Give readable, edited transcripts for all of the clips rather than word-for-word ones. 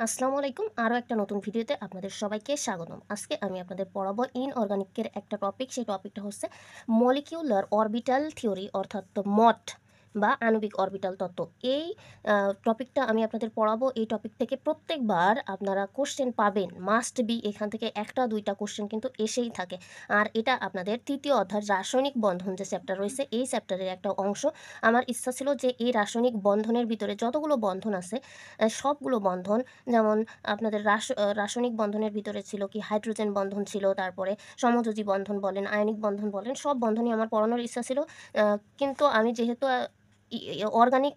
আসসালামু আলাইকুম। আরও একটা নতুন ভিডিওতে আপনাদের সবাইকে স্বাগতম। আজকে আমি আপনাদের পড়াবো ইনঅর্গানিকের একটা টপিক। সেই টপিকটা হচ্ছে মলিকিউলার অরবিটাল থিওরি, অর্থাৎ মট বা আণবিক অরবিটাল তত্ত্ব। এই টপিকটা আমি আপনাদের পড়াবো। এই টপিক থেকে প্রত্যেকবার আপনারা কোশ্চেন পাবেন, মাস্ট বি। এখান থেকে একটা দুইটা কোশ্চেন কিন্তু এসেই থাকে। আর এটা আপনাদের তৃতীয় অধ্যায় রাসায়নিক বন্ধন যে চ্যাপ্টার রয়েছে, এই চ্যাপ্টারের একটা অংশ। আমার ইচ্ছা ছিল যে এই রাসায়নিক বন্ধনের ভিতরে যতগুলো বন্ধন আছে সবগুলো বন্ধন, যেমন আপনাদের রাসায়নিক বন্ধনের ভিতরে ছিল কি হাইড্রোজেন বন্ধন ছিল, তারপরে সমযোজী বন্ধন বলেন, আয়নিক বন্ধন বলেন, সব বন্ধনই আমার পড়ানোর ইচ্ছা ছিল। কিন্তু আমি যেহেতু অর্গানিক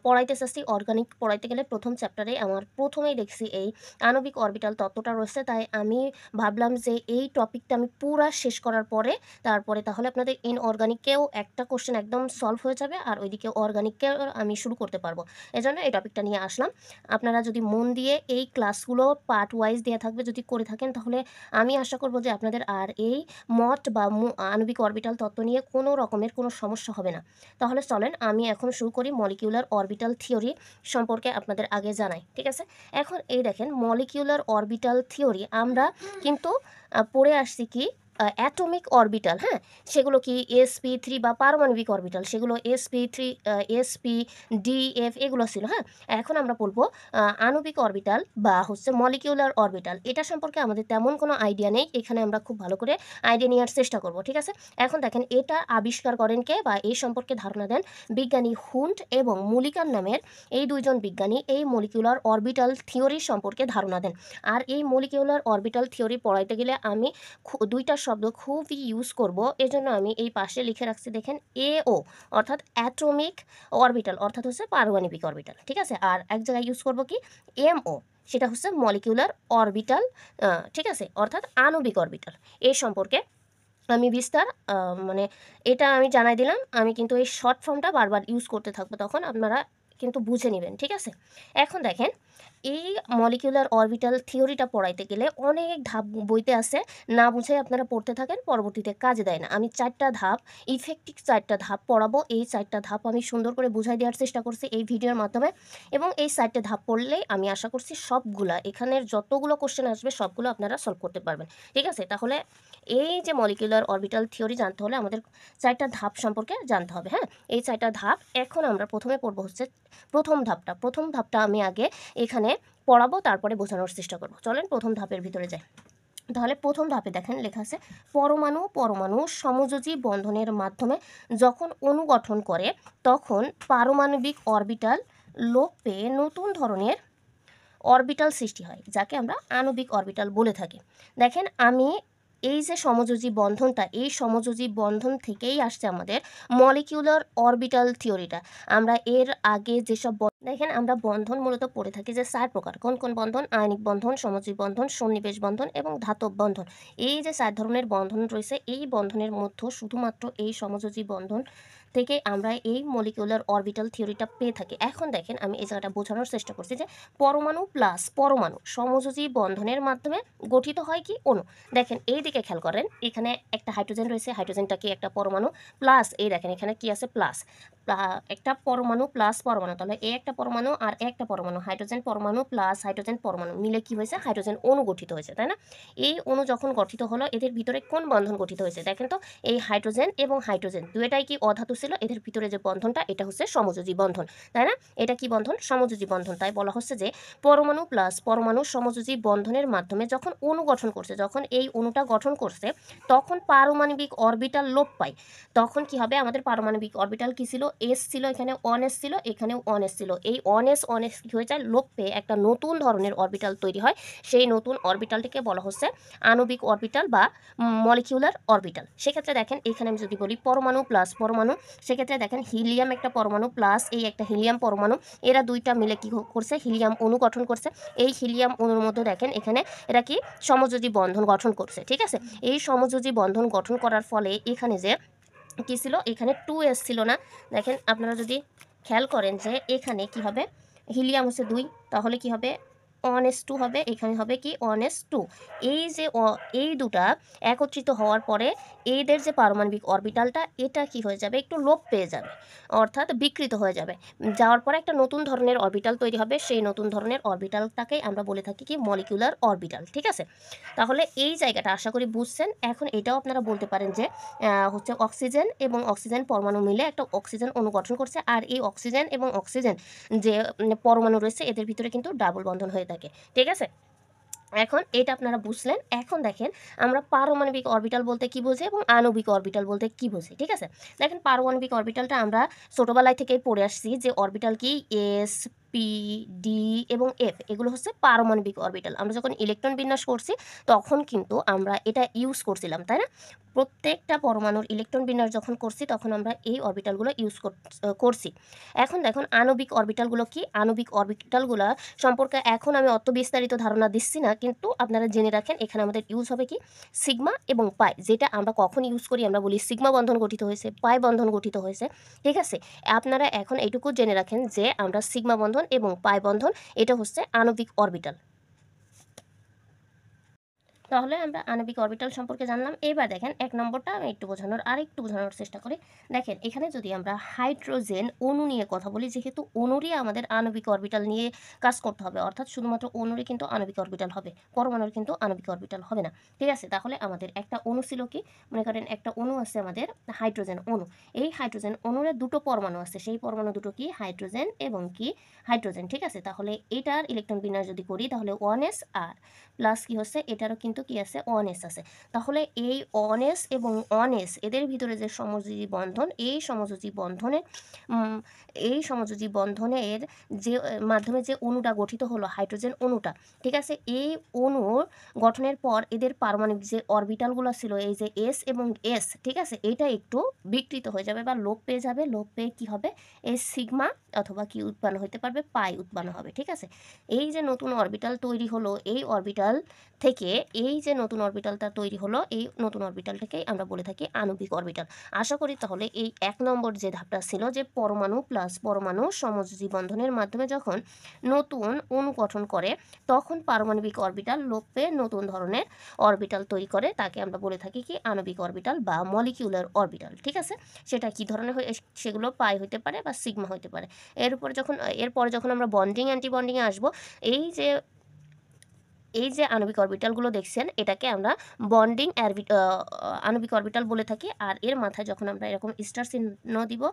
পড়াইতে চাচ্ছি, অর্গানিক পড়াইতে গেলে প্রথম চ্যাপ্টারে আমার প্রথমেই দেখছি এই আণবিক অরবিটাল তত্ত্বটা রয়েছে। তাই আমি ভাবলাম যে এই টপিকটা আমি পুরা শেষ করার পরে তারপরে তাহলে আপনাদের ইনঅর্গানিককেও একটা কোশ্চেন একদম সলভ হয়ে যাবে, আর ওইদিকে অর্গানিককেও আমি শুরু করতে পারবো। এজন্য এই টপিকটা নিয়ে আসলাম। আপনারা যদি মন দিয়ে এই ক্লাসগুলো পার্ট ওয়াইজ দেওয়া থাকবে, যদি করে থাকেন, তাহলে আমি আশা করব যে আপনাদের আর এই মট বা আণবিক অরবিটাল তত্ত্ব নিয়ে কোনো রকমের কোনো সমস্যা হবে না। তাহলে চলেন আমি এখন শুরু করি মলিকিউলার অরবিটাল থিওরি সম্পর্কে আপনাদের আগে জানাই, ঠিক আছে? এখন এই দেখেন, মলিকিউলার অরবিটাল থিওরি আমরা কিন্তু পড়ে আসছি কি অ্যাটমিক অরবিটাল, হ্যাঁ, সেগুলো কি sp3 বা পারমাণবিক অরবিটাল, সেগুলো sp3 sp df এগুলো ছিল, হ্যাঁ। এখন আমরা বলবো আণবিক অরবিটাল বা হচ্ছে মলিকিউলার অরবিটাল। এটা সম্পর্কে আমাদের তেমন কোনো আইডিয়া নেই, এখানে আমরা খুব ভালো করে আইডিয়া নেওয়ার চেষ্টা করব, ঠিক আছে? এখন দেখেন, এটা আবিষ্কার করেন কে বা এই সম্পর্কে ধারণা দেন বিজ্ঞানী হুন্ট এবং মুলিকার নামের এই দুইজন বিজ্ঞানী এই মলিকিউলার অরবিটাল থিওরি সম্পর্কে ধারণা দেন। আর এই মলিকিউলার অরবিটাল থিওরি পড়াইতে গেলে আমি দুইটা শব্দ খুবই ইউজ করব, এজন্য আমি এই পাশে লিখে রাখছি, দেখেন, এও অর্থাৎ অ্যাটমিক অরবিটাল, অর্থাৎ হচ্ছে পারমাণবিক অরবিটাল, ঠিক আছে? আর এক জায়গায় ইউজ করব কি এমও, সেটা হচ্ছে মলিকিউলার অরবিটাল, ঠিক আছে, অর্থাৎ আণবিক অরবিটাল। এই সম্পর্কে আমি বিস্তার মানে এটা আমি জানাই দিলাম। আমি কিন্তু এই শর্ট ফর্মটা বারবার ইউজ করতে থাকবো, তখন আপনারা কিন্তু বুঝে নেবেন, ঠিক আছে? এখন দেখেন, এই মলিকিউলার অরবিটাল থিওরিটা পড়াইতে গেলে অনেক ধাপ বইতে আছে, না বুঝে আপনারা পড়তে থাকেন, পরবর্তীতে কাজে দেয় না। আমি চারটা ধাপ, ইফেক্টিভ চারটা ধাপ পড়াবো। এই চারটা ধাপ আমি সুন্দর করে বুঝাই দেওয়ার চেষ্টা করছি এই ভিডিওর মাধ্যমে, এবং এই চারটে ধাপ পড়লেই আমি আশা করছি সবগুলা, এখানের যতগুলো কোশ্চেন আসবে সবগুলো আপনারা সলভ করতে পারবেন, ঠিক আছে? তাহলে এই যে মলিকিউলার অরবিটাল থিওরি জানতে হলে আমাদের চারটা ধাপ সম্পর্কে জানতে হবে, হ্যাঁ। এই চারটা ধাপ এখন আমরা প্রথমে পড়বো হচ্ছে প্রথম ধাপটা আমি আগে এখানে পড়াবো, তারপরে বোঝানোর চেষ্টা করবো। চলেন প্রথম ধাপের ভিতরে যাই। তাহলে প্রথম ধাপে দেখেন লেখা আছে, পরমাণু পরমাণু সমযোজী বন্ধনের মাধ্যমে যখন অণু গঠন করে তখন পারমাণবিক অরবিটাল লোপ পেয়ে নতুন ধরনের অরবিটাল সৃষ্টি হয়, যাকে আমরা আণবিক অরবিটাল বলে থাকি। দেখেন, আমি এই যে সমযোজী বন্ধনটা, এই সমযোজী বন্ধন থেকেই আসছে আমাদের মলিকিউলার অরবিটাল থিওরিটা। আমরা এর আগে যেসব দেখেন, আমরা বন্ধন মূলত পড়ে থাকি যে 4 প্রকার। কোন কোন বন্ধন? আয়নিক বন্ধন, সমযোজী বন্ধন, সন্নিবেশ বন্ধন এবং ধাতব বন্ধন। এই যে 4 ধরনের বন্ধন রয়েছে, এই বন্ধনের মধ্যে শুধুমাত্র এই সমযোজী বন্ধন থেকে আমরা এই মলিকিউলার অরবিটাল থিওরিটা পেয়ে থাকি। এখন দেখেন, আমি এই জায়গাটা বোঝানোর চেষ্টা করছি যে পরমাণু প্লাস পরমাণু সমযোজী বন্ধনের মাধ্যমে গঠিত হয় কি অণু। দেখেন এই দিকে খেয়াল করেন, এখানে একটা হাইড্রোজেন রয়েছে, হাইড্রোজেনটা কি একটা পরমাণু, প্লাস এই দেখেন এখানে কি আছে, প্লাস একটা পরমাণু প্লাস পরমাণু, তাহলে এই একটা পরমাণু আর একটা পরমাণু, হাইড্রোজেন পরমাণু প্লাস হাইড্রোজেন পরমাণু মিলে কি হয়েছে, হাইড্রোজেন অণু গঠিত হয়েছে, তাই না? এই অণু যখন গঠিত হলো, এদের ভিতরে কোন বন্ধন গঠিত হয়েছে দেখেন তো, এই হাইড্রোজেন এবং হাইড্রোজেন দুইটাই কি অধাতু ছিল, এদের ভিতরে যে বন্ধনটা এটা হচ্ছে সমযোজী বন্ধন, তাই না? এটা কি বন্ধন? সমযোজী বন্ধন। তাই বলা হচ্ছে যে পরমাণু প্লাস পরমাণু সমযোজী বন্ধনের মাধ্যমে যখন অণু গঠন করছে, যখন এই অণুটা গঠন করছে, তখন পারমাণবিক অরবিটাল লোপ পায়। তখন কি হবে, আমাদের পারমাণবিক অরবিটাল কি ছিল, এস ছিল, এখানে অন এস ছিল, এখানেও অন এস ছিল। এই অন এস কি হয়ে যায়, লোপ পেয়ে একটা নতুন ধরনের অরবিটাল তৈরি হয়। সেই নতুন অরবিটালটিকে বলা হচ্ছে আণবিক অরবিটাল বা মলিকিউলার অরবিটাল। সেক্ষেত্রে দেখেন, এখানে আমি যদি বলি পরমাণু প্লাস পরমাণু, সেক্ষেত্রে দেখেন হিলিয়াম একটা পরমাণু প্লাস এই একটা হিলিয়াম পরমাণু, এরা দুইটা মিলে কি করছে, হিলিয়াম অণু গঠন করছে। এই হিলিয়াম অণুর মধ্যে দেখেন এখানে এরা কি সমযোজী বন্ধন গঠন করছে, ঠিক আছে? এই সমযোজী বন্ধন গঠন করার ফলে এখানে যে কি ছিল, এখানে 2s ছিল না। দেখেন আপনারা যদি খেয়াল করেন যে এখানে কি হবে, হিলিয়াম হচ্ছে 2, তাহলে কি হবে, 1s2 হবে, এখানে হবে কি 1s2। এই যে এই দুটা একত্রিত হওয়ার পরে এদের যে পারমাণবিক অরবিটালটা এটা কি হয়ে যাবে, একটু লোপ পেয়ে যাবে, অর্থাৎ বিকৃত হয়ে যাবে। যাওয়ার পরে একটা নতুন ধরনের অরবিটাল তৈরি হবে, সেই নতুন ধরনের অরবিটালটাকেই আমরা বলে থাকি কি মলিকিউলার অরবিটাল। ঠিক আছে, তাহলে এই জায়গাটা আশা করি বুঝছেন। এখন এটাও আপনারা বলতে পারেন যে হচ্ছে অক্সিজেন এবং অক্সিজেন পরমাণু মিলে একটা অক্সিজেন অণু গঠন করছে, আর এই অক্সিজেন এবং অক্সিজেন যে পরমাণু রয়েছে এদের ভিতরে কিন্তু ডাবল বন্ধন হয়ে থাকে। ঠিক আছে, এখন এটা আপনারা বুঝলেন। এখন দেখেন আমরা পারমাণবিক অরবিটাল বলতে কি বুঝি এবং আণবিক অরবিটাল বলতে কি বুঝি। ঠিক আছে, দেখেন পারমাণবিক অরবিটালটা আমরা ছোটোবেলায় থেকেই পড়ে আসছি যে অরবিটাল কি এস, পি, ডি এবং এফ, এগুলো হচ্ছে পারমাণবিক অরবিটাল। আমরা যখন ইলেকট্রন বিন্যাস করছি তখন কিন্তু আমরা এটা ইউজ করছিলাম, তাই না? প্রত্যেকটা পরমাণুর ইলেকট্রন বিন্যাস যখন করছি তখন আমরা এই অরবিটালগুলো ইউজ করছি। এখন দেখুন আণবিক অরবিটালগুলো কি, আণবিক অরবিটালগুলো সম্পর্কে এখন আমি অত বিস্তারিত ধারণা দিচ্ছি না, কিন্তু আপনারা জেনে রাখেন এখানে আমাদের ইউজ হবে কি সিগমা এবং পাই, যেটা আমরা কখন ইউজ করি, আমরা বলি সিগমা বন্ধন গঠিত হয়েছে, পাই বন্ধন গঠিত হয়েছে। ঠিক আছে, আপনারা এখন এইটুকু জেনে রাখেন যে আমরা সিগমা বন্ধন এবং পাই বন্ধন এটা হচ্ছে আণবিক অরবিটাল। তাহলে আমরা আণবিক অরবিটাল সম্পর্কে জানলাম। এবার দেখেন এক নম্বরটা আমি একটু বোঝানোর চেষ্টা করি। দেখেন এখানে যদি আমরা হাইড্রোজেন অণু নিয়ে কথা বলি, যেহেতু অণুরই আমাদের আণবিক অরবিটাল নিয়ে কাজ করতে হবে, অর্থাৎ শুধুমাত্র অণুরই কিন্তু আণবিক অরবিটাল হবে, পরমাণুর কিন্তু আণবিক অরবিটাল হবে না। ঠিক আছে, তাহলে আমাদের একটা অণু ছিল কি, মনে করেন একটা অণু আছে আমাদের হাইড্রোজেন অণু। এই হাইড্রোজেন অণুরে দুটো পরমাণু আছে, সেই পরমাণু দুটো কি হাইড্রোজেন এবং কি হাইড্রোজেন। ঠিক আছে, তাহলে এটার ইলেকট্রন বিন্যাস যদি করি তাহলে 1s আর প্লাস কি হচ্ছে এটারও কিন্তু কি আছে 1s আছে। তাহলে এই 1s এবং 1s এদের ভিতরে যে সমযোজী বন্ধন, এই সমযোজী বন্ধনে এই সমযোজী বন্ধনের যে মাধ্যমে যে অণুটা গঠিত হলো হাইড্রোজেন অণুটা, ঠিক আছে, এই অণুর গঠনের পর এদের পারমাণবিক যে অরবিটালগুলো ছিল এই যে এস এবং এস, ঠিক আছে, এটা একটু বিকৃত হয়ে যাবে বা লোপ পেয়ে যাবে। লোপ পেয়ে কি হবে, এই সিগমা অথবা কি উৎপন্ন হতে পারবে, পাই উৎপন্ন হবে। ঠিক আছে, এই যে নতুন অরবিটাল তৈরি হলো, এই অরবিটাল থেকে এই যে নতুন অরবিটালটা তৈরি হলো, এই নতুন অরবিটালটাকেই আমরা বলে থাকি আণবিক অরবিটাল। আশা করি তাহলে এই এক নম্বর যে ধাপটা ছিল যে পরমাণু প্লাস পরমাণু সমযোজী বন্ধনের মাধ্যমে যখন নতুন অণু গঠন করে তখন পারমাণবিক অরবিটাল লোপ পেয়ে নতুন ধরনের অরবিটাল তৈরি করে, তাকে আমরা বলে থাকি কি আণবিক অরবিটাল বা মলিকিউলার অরবিটাল। ঠিক আছে, সেটা কি ধরনের হয়, সেগুলো পাই হতে পারে বা সিগমা হতে পারে। এরপরে যখন আমরা বন্ডিং অ্যান্টি বন্ডিংয়ে আসবো, এই যে আণবিক অরবিটালগুলো দেখছেন এটাকে আমরা বন্ডিং আণবিক অরবিটাল বলে থাকি। আর এর মাথায় যখন আমরা এরকম স্টার চিহ্ন দিব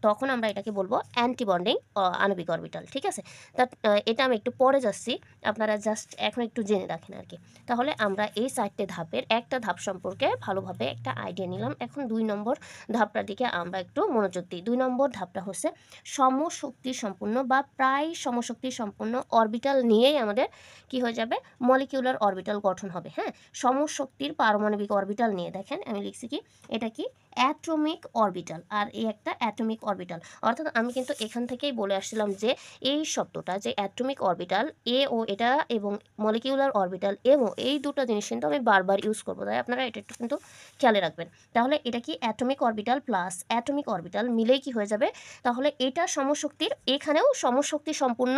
তখন আমরা এটাকে বলবো অ্যান্টি বন্ডিং আণবিক অরবিটাল। ঠিক আছে, তা এটা আমি একটু পরে যাচ্ছি, আপনারা জাস্ট এখন একটু জেনে রাখেন আর কি। তাহলে আমরা এই 4টে ধাপের একটা ধাপ সম্পর্কে ভালোভাবে একটা আইডিয়া নিলাম। এখন 2 নম্বর ধাপটার দিকে আমরা একটু মনোযোগ দিই। 2 নম্বর ধাপটা হচ্ছে সমশক্তি সম্পূর্ণ বা প্রায় সমশক্তি সম্পূর্ণ অরবিটাল নিয়েই আমাদের কি হয়ে যাবে, মলিকিউলার অরবিটাল গঠন হবে। হ্যাঁ, সমশক্তির পারমাণবিক অরবিটাল নিয়ে দেখেন আমি লিখছি কি, এটা কি অ্যাটমিক অরবিটাল, আর এই একটা অ্যাটমিক অরবিটাল। অর্থাৎ আমি কিন্তু এখান থেকেই বলে আসছিলাম যে এই শব্দটা যে অ্যাটমিক অরবিটাল এ ও এটা এবং মলিকিউলার অরবিটাল এবং এই দুটো জিনিস কিন্তু আমি বারবার ইউজ করবো, তাই আপনারা এটা একটু কিন্তু খেয়ালে রাখবেন। তাহলে এটা কি atomic orbital plus atomic orbital মিলেই কি হয়ে যাবে, তাহলে এটা সমশক্তির, এখানেও সমশক্তি সম্পূর্ণ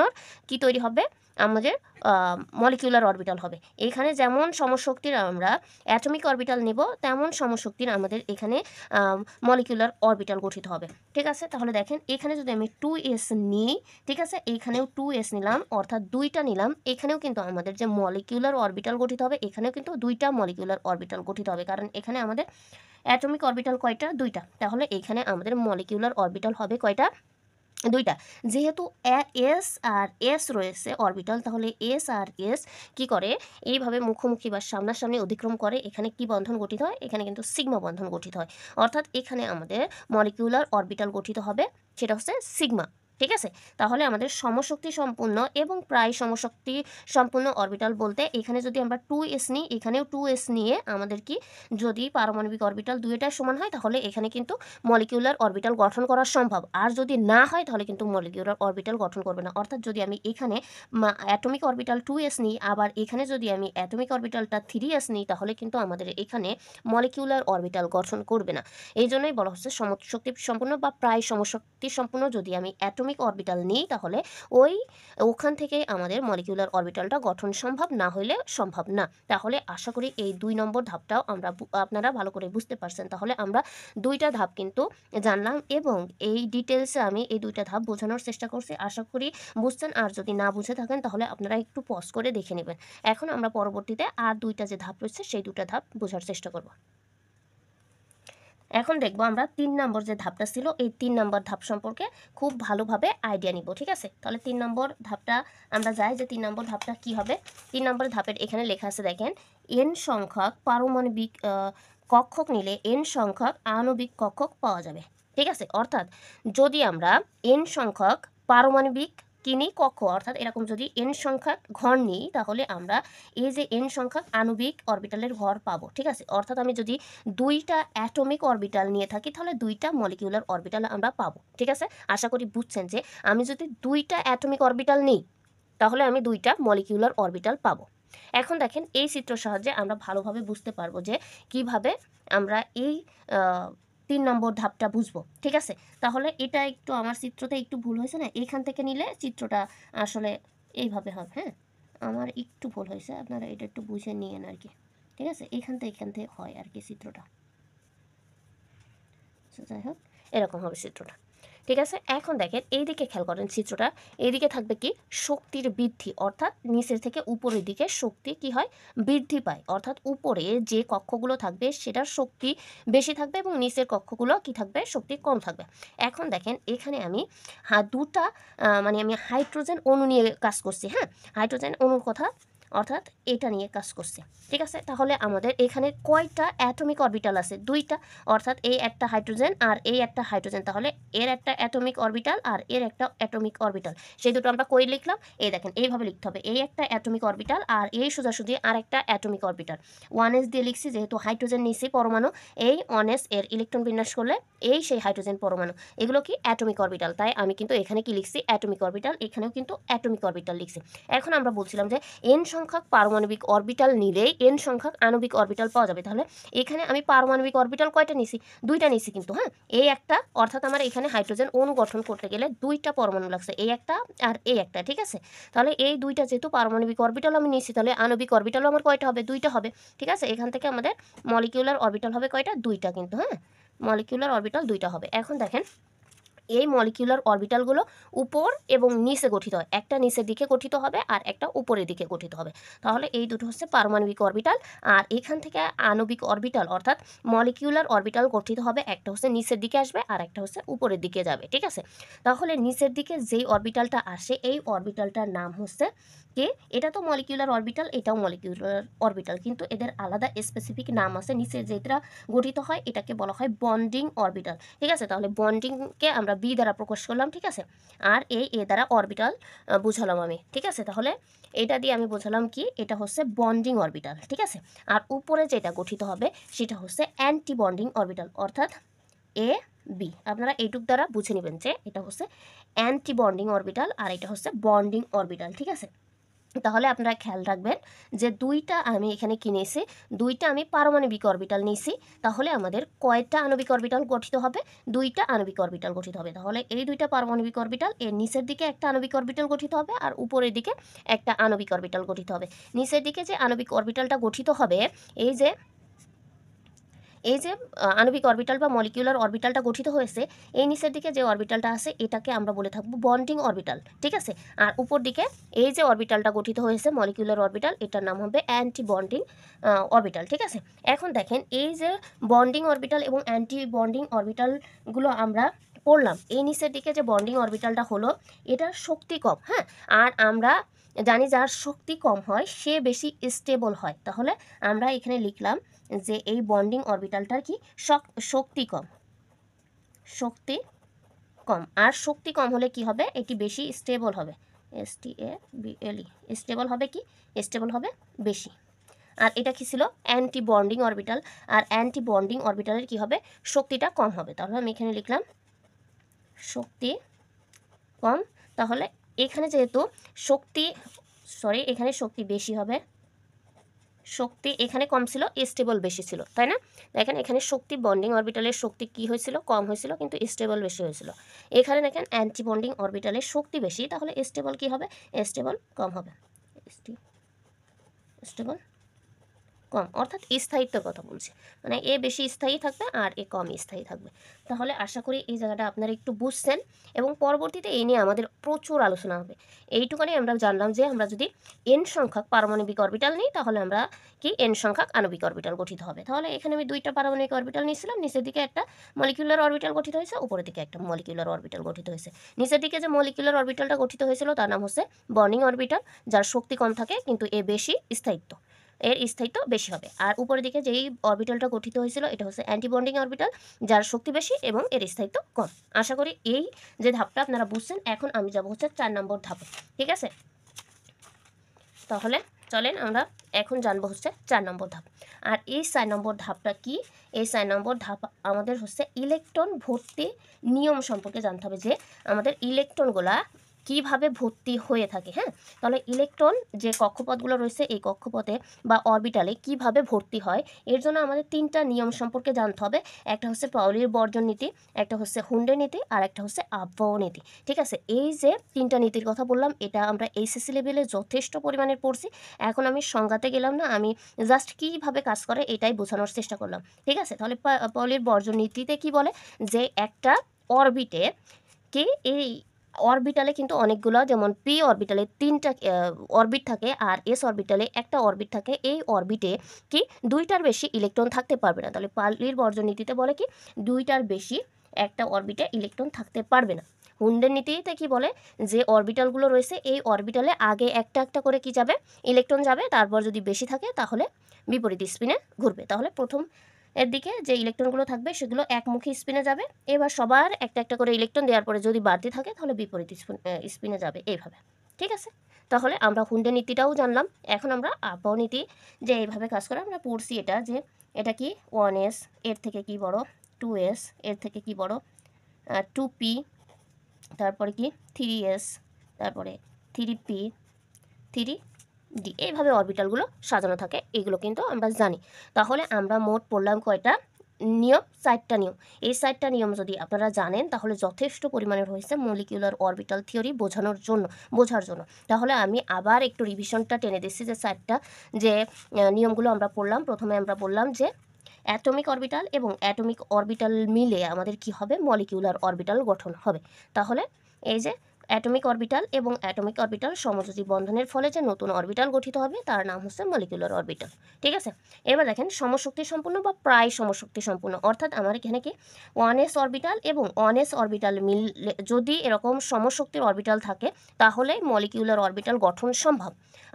কি তৈরি হবে, আমাদের মলিকিউলার অরবিটাল হবে। এখানে যেমন সমশক্তির আমরা অ্যাটমিক অরবিটাল নেব তেমন সমশক্তির আমাদের এখানে মলিকিউলার অরবিটাল গঠিত হবে। ঠিক আছে, তাহলে দেখেন এখানে যদি আমি 2s নিই, ঠিক আছে, এইখানেও 2s নিলাম অর্থাৎ 2টা নিলাম, এখানেও কিন্তু আমাদের যে মলিকিউলার অরবিটাল গঠিত হবে এখানেও কিন্তু 2টা মলিকিউলার অরবিটাল গঠিত হবে, কারণ এখানে আমাদের অ্যাটমিক অরবিটাল কয়টা, 2টা। তাহলে এখানে আমাদের মলিকিউলার অরবিটাল হবে কয়টা, 2টা। যেহেতু এস আর এস রয়েছে অরবিটাল, তাহলে এস আর এস কি করে এইভাবে মুখোমুখি বা সামনাসামনি অতিক্রম করে, এখানে কি বন্ধন গঠিত হয়, এখানে কিন্তু সিগমা বন্ধন গঠিত হয়। অর্থাৎ এখানে আমাদের মলিকিউলার অরবিটাল গঠিত হবে, সেটা হচ্ছে সিগমা। ঠিক আছে, তাহলে আমাদের সমশক্তি সম্পূর্ণ এবং প্রায় সমশক্তি সম্পূর্ণ অরবিটাল বলতে এখানে যদি আমরা 2s নিই, এখানেও 2s নিয়ে আমাদের কি, যদি পারমাণবিক অরবিটাল দুইটাই সমান হয় তাহলে এখানে কিন্তু মলিকিউলার অরবিটাল গঠন করা সম্ভব, আর যদি না হয় তাহলে কিন্তু মলিকিউলার অরবিটাল গঠন করবে না। অর্থাৎ যদি আমি এখানে অ্যাটমিক অরবিটাল 2s নিই, আবার এখানে যদি আমি অ্যাটমিক অরবিটালটা 3s নিই, তাহলে কিন্তু আমাদের এখানে মলিকিউলার অরবিটাল গঠন করবে না। এই জন্যই বলা হচ্ছে সমশক্তি সম্পূর্ণ বা প্রায় সমশক্তি সম্পূর্ণ যদি আমি অ্যাটমিক অ্যাটমিক অরবিটাল নিই তাহলে ওখান থেকে আমাদের মলিকিউলার অরবিটালটা গঠন সম্ভব, না হলে সম্ভব না। তাহলে আশা করি এই 2 নম্বর ধাপটাও আপনারা ভালো করে বুঝতে পারছেন। তাহলে আমরা 2টা ধাপ কিন্তু জানলাম এবং এই ডিটেলসে আমি এই 2টা ধাপ বোঝানোর চেষ্টা করছি। আশা করি বুঝছেন, আর যদি না বুঝে থাকেন তাহলে আপনারা একটু পজ করে দেখে নেবেন। এখন আমরা পরবর্তীতে আর 2টা যে ধাপ রয়েছে সেই 2টা ধাপ বোঝার চেষ্টা করব। এখন দেখব আমরা 3 নম্বর যে ধাপটা ছিল এই 3 নম্বর ধাপ সম্পর্কে খুব ভালোভাবে আইডিয়া নিব, ঠিক আছে? তাহলে 3 নম্বর ধাপটা আমরা যাই যে 3 নম্বর ধাপটা কি হবে। 3 নম্বর ধাপের এখানে লেখা আছে দেখেন, n সংখ্যক পারমাণবিক কক্ষক নিলে n সংখ্যক আণবিক কক্ষক পাওয়া যাবে, ঠিক আছে? অর্থাৎ যদি আমরা n সংখ্যক পারমাণবিক কিনি কক্ষ, অর্থাৎ এরকম যদি n সংখ্যক ঘর নিই তাহলে আমরা এই যে n সংখ্যক আণবিক অরবিটালের ঘর পাবো, ঠিক আছে? অর্থাৎ আমি যদি 2টা অ্যাটমিক অরবিটাল নিয়ে থাকি তাহলে 2টা মলিকিউলার অরবিটাল আমরা পাবো, ঠিক আছে? আশা করি বুঝছেন যে আমি যদি 2টা অ্যাটমিক অরবিটাল নিই তাহলে আমি 2টা মলিকিউলার অরবিটাল পাবো। এখন দেখেন এই চিত্র সাহায্যে আমরা ভালোভাবে বুঝতে পারবো যে কিভাবে আমরা এই 3 নম্বর ধাপটা বুঝবো, ঠিক আছে? তাহলে এটা একটু আমার চিত্রতে একটু ভুল হয়েছে না, এইখান থেকে নিলে চিত্রটা আসলে এইভাবে হবে। হ্যাঁ, আমার একটু ভুল হয়েছে, আপনারা এটা একটু বুঝে নিয়েন আর কি, ঠিক আছে? এখান থেকে হয় আর কি চিত্রটা। যাই হোক, এরকম হবে চিত্রটা, ঠিক আছে? এখন দেখেন এইদিকে খেয়াল করেন চিত্রটা, এইদিকে থাকবে কি শক্তির বৃদ্ধি, অর্থাৎ নিচের থেকে উপরের দিকে শক্তি কি হয়, বৃদ্ধি পায়। অর্থাৎ উপরে যে কক্ষগুলো থাকবে সেটার শক্তি বেশি থাকবে এবং নিচের কক্ষগুলো কি থাকবে, শক্তি কম থাকবে। এখন দেখেন এখানে আমি দুটা মানে আমি হাইড্রোজেন অণু নিয়ে কাজ করছি। হ্যাঁ, হাইড্রোজেন অণুর কথা, অর্থাৎ এটা নিয়ে কাজ করছে, ঠিক আছে? তাহলে আমাদের এখানে কয়টা অ্যাটমিক অরবিটাল আছে, 2টা, অর্থাৎ এই একটা হাইড্রোজেন আর এই একটা হাইড্রোজেন, তাহলে এর একটা অ্যাটমিক অরবিটাল আর এর একটা অ্যাটমিক অরবিটাল। সেই দুটো আমরা কই লিখলাম, এই দেখেন এইভাবে লিখতে হবে, এই একটা অ্যাটমিক অরবিটাল আর এই সোজাসুজি আর একটা অ্যাটমিক অরবিটাল। 1s দিয়ে লিখছি যেহেতু হাইড্রোজেন নিছি পরমাণু, এই 1s এর ইলেকট্রন বিন্যাস করলে এই সেই হাইড্রোজেন পরমাণু, এগুলো কি অ্যাটমিক অরবিটাল, তাই আমি কিন্তু এখানে কি লিখছি, অ্যাটমিক অরবিটাল, এখানেও কিন্তু অ্যাটমিক অরবিটাল লিখছি। এখন আমরা বলছিলাম যে n সংখ্যক পারমাণবিক অরবিটাল নিলেই n সংখ্যক আণবিক অরবিটাল পাওয়া যাবে। তাহলে এখানে আমি পারমাণবিক অরবিটাল কয়টা নিছি, 2টা নিছি কিন্তু। হ্যাঁ, এই একটা, অর্থাৎ আমার এখানে হাইড্রোজেন অণু গঠন করতে গেলে 2টা পরমাণু লাগছে, এই একটা আর এই একটা, ঠিক আছে? তাহলে এই 2টা যেহেতু পারমাণবিক অরবিটাল আমি নিছি তাহলে আণবিক অরবিটালও আমার কয়টা হবে, 2টা হবে, ঠিক আছে? এখান থেকে আমাদের মলিকিউলার অরবিটাল হবে কয়টা, 2টা কিন্তু। হ্যাঁ, মলিকিউলার অরবিটাল 2টা হবে। এখন দেখেন এই মলিকিউলার অরবিটালগুলো উপর এবং নিচে গঠিত হয়, একটা নিচের দিকে গঠিত হবে আর একটা উপরের দিকে গঠিত হবে। তাহলে এই দুটো হচ্ছে পারমাণবিক অরবিটাল। আর এখান থেকে আণবিক অরবিটাল অর্থাৎ মলিকিউলার অরবিটাল গঠিত হবে, একটা হচ্ছে নিচের দিকে আসবে আর একটা হচ্ছে উপরের দিকে যাবে, ঠিক আছে? তাহলে নিচের দিকে যেই অরবিটালটা আসে এই অরবিটালটার নাম হচ্ছে কি, এটা তো মলিকিউলার অরবিটাল, এটাও মলিকিউলার অরবিটাল, কিন্তু এদের আলাদা স্পেসিফিক নাম আছে। নিচে যেটা গঠিত হয় এটাকে বলা হয় বন্ডিং অরবিটাল, ঠিক আছে? তাহলে বন্ডিংকে আমরা বি দ্বারা প্রকাশ করলাম, ঠিক আছে? আর এই এ দ্বারা অরবিটাল বুঝালাম আমি, ঠিক আছে? তাহলে এটা দিয়ে আমি বোঝালাম কি, এটা হচ্ছে বন্ডিং অরবিটাল, ঠিক আছে? আর উপরে যেটা গঠিত হবে সেটা হচ্ছে অ্যান্টি বন্ডিং অরবিটাল, অর্থাৎ এ বি। আপনারা এইটুক দ্বারা বুঝে নেবেন যে এটা হচ্ছে অ্যান্টি বন্ডিং অরবিটাল আর এটা হচ্ছে বন্ডিং অরবিটাল, ঠিক আছে? তাহলে আপনারা খেয়াল রাখবেন যে 2টা আমি এখানে কিনেছি, 2টা আমি পারমাণবিক অরবিটাল নিয়েছি, তাহলে আমাদের কয়টা আণবিক অরবিটাল গঠিত হবে, 2টা আণবিক অরবিটাল গঠিত হবে। তাহলে এই 2টা পারমাণবিক অরবিটাল, এর নিচের দিকে একটা আণবিক অরবিটাল গঠিত হবে আর উপরের দিকে একটা আণবিক অরবিটাল গঠিত হবে। নিচের দিকে যে আণবিক অরবিটালটা গঠিত হবে, এই যে আণবিক অরবিটাল বা মলিকিউলার অরবিটালটা গঠিত হয়েছে, এই নিচের দিকে যে অরবিটালটা আছে এটাকে আমরা বলে থাকবো বন্ডিং অরবিটাল, ঠিক আছে? আর উপর দিকে এই যে অরবিটালটা গঠিত হয়েছে মলিকিউলার অরবিটাল, এটার নাম হবে অ্যান্টি বন্ডিং অরবিটাল, ঠিক আছে? এখন দেখেন এই যে বন্ডিং অরবিটাল এবং অ্যান্টি বন্ডিং অরবিটালগুলো আমরা পড়লাম, এই নিচের দিকে যে বন্ডিং অরবিটালটা হলো এটার শক্তি কম। হ্যাঁ, আর আমরা জানি যার শক্তি কম হয় সে বেশি স্টেবল হয়। তাহলে আমরা এখানে লিখলাম যে এই বন্ডিং অরবিটালটার কি শক্তি কম, শক্তি কম। আর শক্তি কম হলে কি হবে, এটি বেশি স্টেবল হবে, STABLE, স্টেবল হবে কি, স্টেবল হবে বেশি। আর এটা কি ছিল, অ্যান্টি বন্ডিং অরবিটাল, আর অ্যান্টি বন্ডিং অরবিটালের কি হবে, শক্তিটা কম হবে। তাহলে আমি এখানে লিখলাম শক্তি কম। তাহলে এখানে যেহেতু এখানে শক্তি বেশি হবে, শক্তি এখানে কম ছিল, স্টেবল বেশি ছিল, তাই না? দেখেন এখানে শক্তি বন্ডিং অরবিটালের শক্তি কি হয়েছিল, কম হয়েছিল, কিন্তু স্টেবল বেশি হয়েছিল। এখানে দেখেন অ্যান্টি বন্ডিং অরবিটালের শক্তি বেশি, তাহলে স্টেবল কি হবে, স্টেবল কম হবে, স্টেবল কম, অর্থাৎ স্থায়িত্বের কথা বলছি, মানে এ বেশি স্থায়ী থাকবে আর এ কম স্থায়ী থাকবে। তাহলে আশা করি এই জায়গাটা আপনারা একটু বুঝছেন, এবং পরবর্তীতে এই নিয়ে আমাদের প্রচুর আলোচনা হবে। এইটুখানি আমরা জানলাম যে আমরা যদি এন সংখ্যক পারমাণবিক অরবিটাল নিই তাহলে আমরা কি এন সংখ্যক আণবিক অরবিটাল গঠিত হবে। তাহলে এখানে আমি দুইটা পারমাণবিক অরবিটাল নিয়েছিলাম, নিচের দিকে একটা মলিকিউলার অরবিটাল গঠিত হয়েছে, উপরের দিকে একটা মলিকিউলার অরবিটাল গঠিত হয়েছে। নিচের দিকে যে মলিকিউলার অরবিটালটা গঠিত হয়েছিল তার নাম হচ্ছে বর্নিং অরবিটাল, যার শক্তি কম থাকে কিন্তু এ বেশি স্থায়িত্ব, এর স্থায়িত্ব বেশি হবে। আর উপরের দিকে যেই অরবিটালটা গঠিত হয়েছিল এটা হচ্ছে অ্যান্টিবন্ডিং অরবিটাল, যার শক্তি বেশি এবং এর স্থায়িত্ব কম। আশা করি এই যে ধাপটা আপনারা বুঝছেন। এখন আমি যাব হচ্ছে 4 নম্বর ধাপে, ঠিক আছে? তাহলে চলেন আমরা এখন জানবো হচ্ছে 4 নম্বর ধাপ। আর এই 4 নম্বর ধাপটা কি? এই 4 নম্বর ধাপ আমাদের হচ্ছে ইলেকট্রন ভর্তি নিয়ম সম্পর্কে জানতে হবে, যে আমাদের ইলেকট্রনগুলা কিভাবে ভর্তি হয়ে থাকে। হ্যাঁ, তাহলে ইলেকট্রন যে কক্ষপথগুলো রয়েছে এই কক্ষপথে বা অরবিটালে কিভাবে ভর্তি হয়, এর জন্য আমাদের 3টা নিয়ম সম্পর্কে জানতে হবে। একটা হচ্ছে পাউলির বর্জন নীতি, একটা হচ্ছে হুন্ডের নীতি, আর একটা হচ্ছে আববাহ নীতি। ঠিক আছে, এই যে 3টা নীতির কথা বললাম এটা আমরা এইচএসসি লেভেলে যথেষ্ট পরিমাণে পড়ছি। এখন আমি সংজ্ঞাতে গেলাম না, আমি জাস্ট কীভাবে কাজ করে এটাই বোঝানোর চেষ্টা করলাম। ঠিক আছে, তাহলে পাউলির বর্জন নীতিতে কি বলে, যে একটা অরবিটে কি এই অরবিটালে কিন্তু অনেকগুলো, যেমন পি অরবিটালে 3টা অরবিট থাকে আর এস অরবিটালে একটা অরবিট থাকে। এই অরবিটে কি 2টার বেশি ইলেকট্রন থাকতে পারবে না। তাহলে পাউলির বর্জন নীতিতে বলে কি 2টার বেশি একটা অরবিটে ইলেকট্রন থাকতে পারবে না। হুন্ডের নীতিতে কি বলে, যে অরবিটালগুলো রয়েছে এই অরবিটালে আগে একটা একটা করে কি যাবে, ইলেকট্রন যাবে, তারপর যদি বেশি থাকে তাহলে বিপরীত স্পিনে ঘুরবে। তাহলে প্রথম এর দিকে যে ইলেকট্রনগুলো থাকবে সেগুলো একমুখী স্পিনে যাবে, এবার সবার একটা একটা করে ইলেকট্রন দেওয়ার পরে যদি বাড়তি থাকে তাহলে বিপরীত স্পিনে যাবে, এইভাবে। ঠিক আছে, তাহলে আমরা হুন্ডের নীতিটাও জানলাম। এখন আমরা আবহাওয়া নীতি যে এইভাবে কাজ করে আমরা পড়ছি, এটা যে এটা কি 1s এর থেকে কি বড়, 2s এর থেকে কি বড়, 2p, তারপরে কি 3s, তারপরে 3p, 3d, এইভাবে অরবিটালগুলো সাজানো থাকে, এগুলো কিন্তু আমরা জানি। তাহলে আমরা মোট পড়লাম কয়টা নিয়ম, 4টা নিয়ম। এই 4টা নিয়ম যদি আপনারা জানেন তাহলে যথেষ্ট পরিমাণে রয়েছে মলিকিউলার অরবিটাল থিওরি বোঝার জন্য। তাহলে আমি আবার একটু রিভিশনটা টেনে দিচ্ছি, যে 4টা যে নিয়মগুলো আমরা পড়লাম। প্রথমে আমরা বললাম যে অ্যাটমিক অরবিটাল এবং অ্যাটমিক অরবিটাল মিলে আমাদের কি হবে, মলিকিউলার অরবিটাল গঠন হবে। তাহলে এই যে অ্যাটমিক অরবিটাল এবং অ্যাটমিক অরবিটাল সমযোজী বন্ধনের ফলে যে নতুন অরবিটাল গঠিত হবে তার নাম হচ্ছে মলিকিউলার অরবিটাল। ঠিক আছে, এবার দেখেন সমশক্তি সম্পূর্ণ বা প্রায় সমশক্তি সম্পূর্ণ, অর্থাৎ আমার এখানে কি 1s অরবিটাল এবং 1s অরবিটাল মিললে যদি এরকম সমশক্তির অরবিটাল থাকে তাহলে মলিকিউলার অরবিটাল গঠন সম্ভব।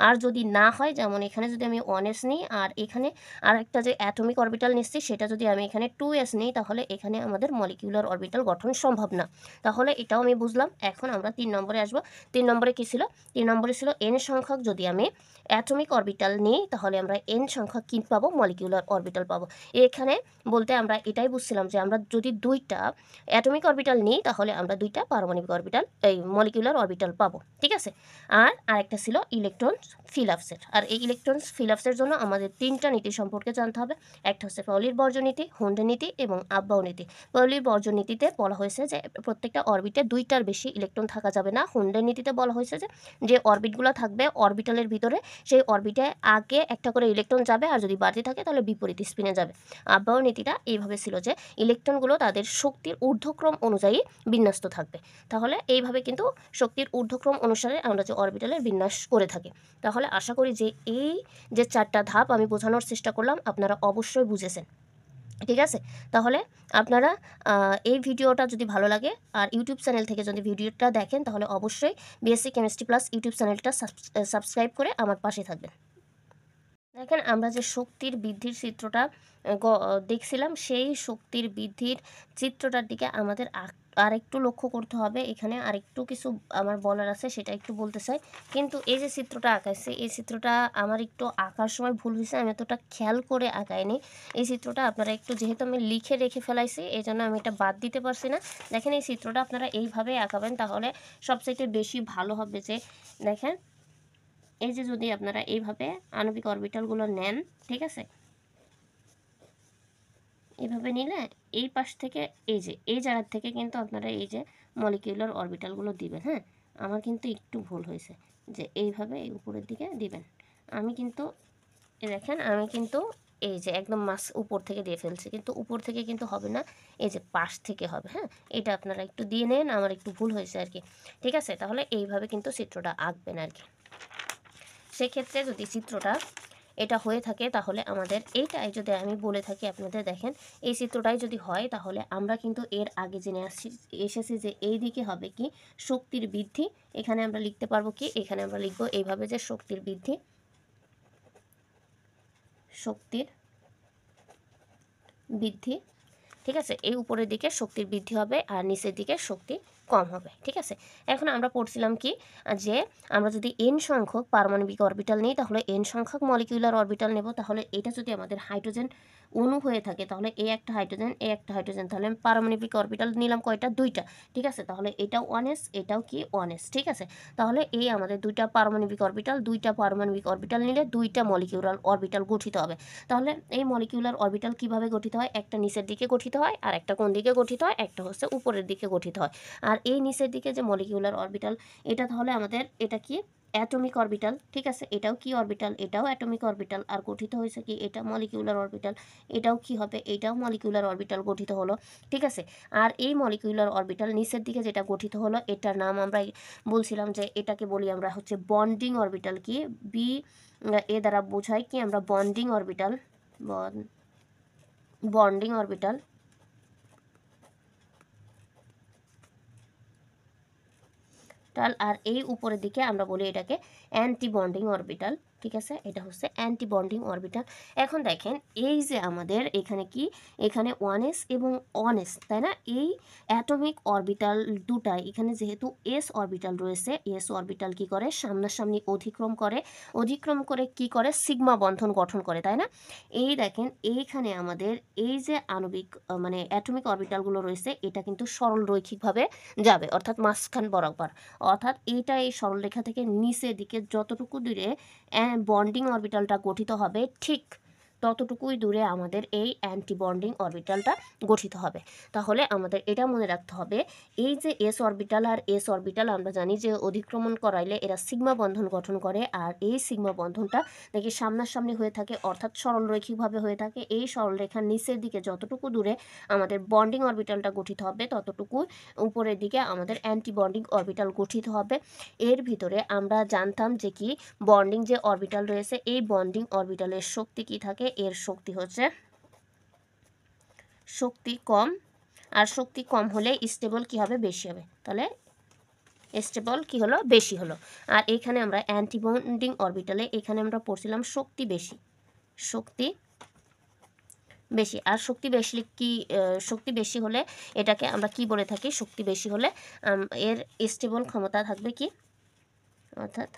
আর যদি না হয়, যেমন এখানে যদি আমি 1s নিই আর এখানে আর একটা যে অ্যাটমিক অরবিটাল নিচ্ছি সেটা যদি আমি এখানে 2s নিই তাহলে এখানে আমাদের মলিকিউলার অরবিটাল গঠন সম্ভব না। তাহলে এটাও আমি বুঝলাম। এখন আমরা 3 নম্বরে আসবো। 3 নম্বরে কি ছিল, 3 নম্বরে ছিল n সংখ্যক যদি আমি অ্যাটমিক অরবিটাল নিই তাহলে আমরা n সংখ্যক কি পাবো, মলিকিউলার অরবিটাল পাবো। এখানে বলতে আমরা এটাই বুঝছিলাম যে আমরা যদি 2টা অ্যাটমিক অরবিটাল নিই তাহলে আমরা 2টা পারমাণবিক অরবিটাল, এই মলিকিউলার অরবিটাল পাবো। ঠিক আছে, আর আরেকটা ছিল ইলেকট্রন ফিলাপসের। আর এই ইলেকট্রন ফিলাপসের জন্য আমাদের 3টা নীতি সম্পর্কে জানতে হবে। একটা হচ্ছে পাউলির বর্জন নীতি, হুন্ডের নীতি এবং আববাহ নীতি। পাউলির বর্জন নীতিতে বলা হয়েছে যে প্রত্যেকটা অরবিটে 2টার বেশি ইলেকট্রন থাকা যাবে না। হুন্ডের নীতিতে বলা হয়েছে যে অরবিটগুলো থাকবে অরবিটালের ভিতরে সেই অরবিটে আগে একটা করে ইলেকট্রন যাবে, আর যদি বাড়তি থাকে তাহলে বিপরীত স্পিনে যাবে। আববাহ নীতিটা এইভাবে ছিল যে ইলেকট্রনগুলো তাদের শক্তির ঊর্ধ্বক্রম অনুযায়ী বিন্যস্ত থাকবে। তাহলে এইভাবে কিন্তু শক্তির ঊর্ধ্বক্রম অনুসারে আমরা যে অরবিটালের বিন্যাস করে থাকি। তাহলে আশা করি যে এই যে 4টা ধাপ আমি বোঝানোর চেষ্টা করলাম আপনারা অবশ্যই বুঝেছেন। ঠিক আছে, তাহলে আপনারা এই ভিডিওটা যদি ভালো লাগে আর ইউটিউব চ্যানেল থেকে যদি ভিডিওটা দেখেন তাহলে অবশ্যই বিএসসি কেমিস্ট্রি প্লাস ইউটিউব চ্যানেলটা সাবস্ক্রাইব করে আমার পাশে থাকবেন। দেখেন আমরা যে শক্তির বৃদ্ধির চিত্রটা দেখছিলাম, সেই শক্তির বৃদ্ধির চিত্রটার দিকে আমাদের আর একটু লক্ষ্য করতে হবে। এখানে আরেকটু কিছু আমার বলার আছে, সেটা একটু বলতে চাই। কিন্তু এই যে চিত্রটা আঁকাইছে, এই চিত্রটা আমার একটু আঁকার সময় ভুল হয়েছে, আমি এতটা খেয়াল করে আঁকাইনি। এই চিত্রটা আপনারা একটু, যেহেতু আমি লিখে রেখে ফেলাইছি এই জন্য আমি এটা বাদ দিতে পারছি না। দেখেন এই চিত্রটা আপনারা এইভাবে আঁকাবেন তাহলে সবচাইতে বেশি ভালো হবে। যে দেখেন এই যে যদি আপনারা এইভাবে আণবিক অরবিটালগুলো নেন, ঠিক আছে, এইভাবে নিলে এই পাশ থেকে এই যে এই জায়গা থেকে কিন্তু আপনারা এই যে মলিকিউলার অরবিটালগুলো দিবেন। হ্যাঁ, আমার কিন্তু একটু ভুল হয়েছে, যে এইভাবে এই উপরের দিকে দিবেন। আমি কিন্তু দেখেন আমি কিন্তু এই যে একদম মাছ উপর থেকে দিয়ে ফেলছি, কিন্তু উপর থেকে কিন্তু হবে না, এই যে পাশ থেকে হবে। হ্যাঁ, এটা আপনারা একটু দিয়ে নেন, আমার একটু ভুল হয়েছে আর কি। ঠিক আছে, তাহলে এইভাবে কিন্তু চিত্রটা আঁকবেন আর কি। সেক্ষেত্রে যদি চিত্রটা এটা হয়ে থাকে তাহলে আমাদের এইটাই যদি আমি বলে থাকি আপনাদের, দেখেন এই চিত্রটাই যদি হয় তাহলে আমরা কিন্তু এর আগে জেনে এসেছি যে এই দিকে হবে কি শক্তির বৃদ্ধি। এখানে আমরা লিখতে পারবো কি, এখানে আমরা লিখবো এইভাবে যে শক্তির বৃদ্ধি, শক্তির বৃদ্ধি। ঠিক আছে, এই উপরের দিকে শক্তির বৃদ্ধি হবে আর নিচের দিকে শক্তি কম হবে। ঠিক আছে, এখন আমরা পড়ছিলাম কি, যে আমরা যদি এন সংখ্যক পারমাণবিক অরবিটাল নিই তাহলে এন সংখ্যক মলিকিউলার অরবিটাল নেব। তাহলে এটা যদি আমাদের হাইড্রোজেন অণু হয়ে থাকে তাহলে এই একটা হাইড্রোজেন, এই একটা হাইড্রোজেন, তাহলে আমি পারমাণবিক অরবিটাল নিলাম কয়টা, দুইটা। ঠিক আছে, তাহলে এটাও 1s, এটাও কি 1s। ঠিক আছে, তাহলে এই আমাদের দুইটা পারমাণবিক অরবিটাল নিলে দুইটা মলিকিউলার অরবিটাল গঠিত হবে। তাহলে এই মলিকিউলার অরবিটাল কিভাবে গঠিত হয়, একটা নিচের দিকে গঠিত হয় আর একটা কোন দিকে গঠিত হয়, একটা হচ্ছে উপরের দিকে গঠিত হয়। আর এই নিচের দিকে যে মলিকিউলার অরবিটাল, এটা তাহলে আমাদের এটা কি অ্যাটমিক অরবিটাল। ঠিক আছে, এটাও কি অরবিটাল, এটাও অ্যাটমিক অরবিটাল, আর গঠিত হয়েছে কি এটা মলিকিউলার অরবিটাল। এটাও কি হবে, এটাও মলিকিউলার অরবিটাল গঠিত হলো। ঠিক আছে, আর এই মলিকিউলার অরবিটাল নিচের দিকে যেটা গঠিত হলো এটার নাম আমরা বলছিলাম যে এটাকে বলি আমরা হচ্ছে বন্ডিং অরবিটাল। কি বি এ দ্বারা বোঝাই কি আমরা বন্ডিং অরবিটাল, বন্ডিং অরবিটাল। আর এই উপরের দিকে আমরা বলি এটাকে অ্যান্টি বন্ডিং অরবিটাল। ঠিক আছে, এটা হচ্ছে অ্যান্টি বন্ডিং অরবিটাল। এখন দেখেন এই যে আমাদের এখানে কি, এখানে 1s এবং 1s, তাই না, এই অ্যাটমিক অরবিটাল দুটাই এখানে যেহেতু এস অরবিটাল রয়েছে, এস অরবিটাল কি করে সামনাসামনি অধিক্রম করে কি করে সিগমা বন্ধন গঠন করে, তাই না। এই দেখেন এইখানে আমাদের এই যে আণবিক মানে অ্যাটমিক অরবিটালগুলো রয়েছে এটা কিন্তু সরল রৈখিকভাবে যাবে, অর্থাৎ মাঝখান বরাবর। অর্থাৎ এইটা এই সরলরেখা থেকে নিচের দিকে যতটুকু দূরে বন্ডিং অরবিটালটা গঠিত হবে ঠিক ততটুকুই দূরে আমাদের এই অ্যান্টি বন্ডিং অরবিটালটা গঠিত হবে। তাহলে আমাদের এটা মনে রাখতে হবে, এই যে এস অরবিটাল আর এস অরবিটাল আমরা জানি যে অধিক্রমণ করাইলে এরা সিগমা বন্ধন গঠন করে, আর এই সিগমা বন্ধনটা দেখি সামনাসামনি হয়ে থাকে, অর্থাৎ সরলরৈখিকভাবে হয়ে থাকে। এই সরলরেখার নিচের দিকে যতটুকু দূরে আমাদের বন্ডিং অরবিটালটা গঠিত হবে ততটুকু উপরের দিকে আমাদের অ্যান্টি বন্ডিং অরবিটাল গঠিত হবে। এর ভিতরে আমরা জানতাম যে কি বন্ডিং যে অরবিটাল রয়েছে এই বন্ডিং অরবিটালের শক্তি কি থাকে, এর শক্তি হচ্ছে শক্তি কম, আর শক্তি কম হলে স্টেবল কি হবে, বেশি হবে। তাহলে স্টেবল কি হলো, বেশি হলো। আর এখানে আমরা অ্যান্টি বন্ডিং অরবিটালে এখানে আমরা পড়ছিলাম শক্তি বেশি, শক্তি বেশি। আর শক্তি বেশি হলে এটাকে আমরা কি বলে থাকি, শক্তি বেশি হলে এর স্টেবল ক্ষমতা থাকবে কি, অর্থাৎ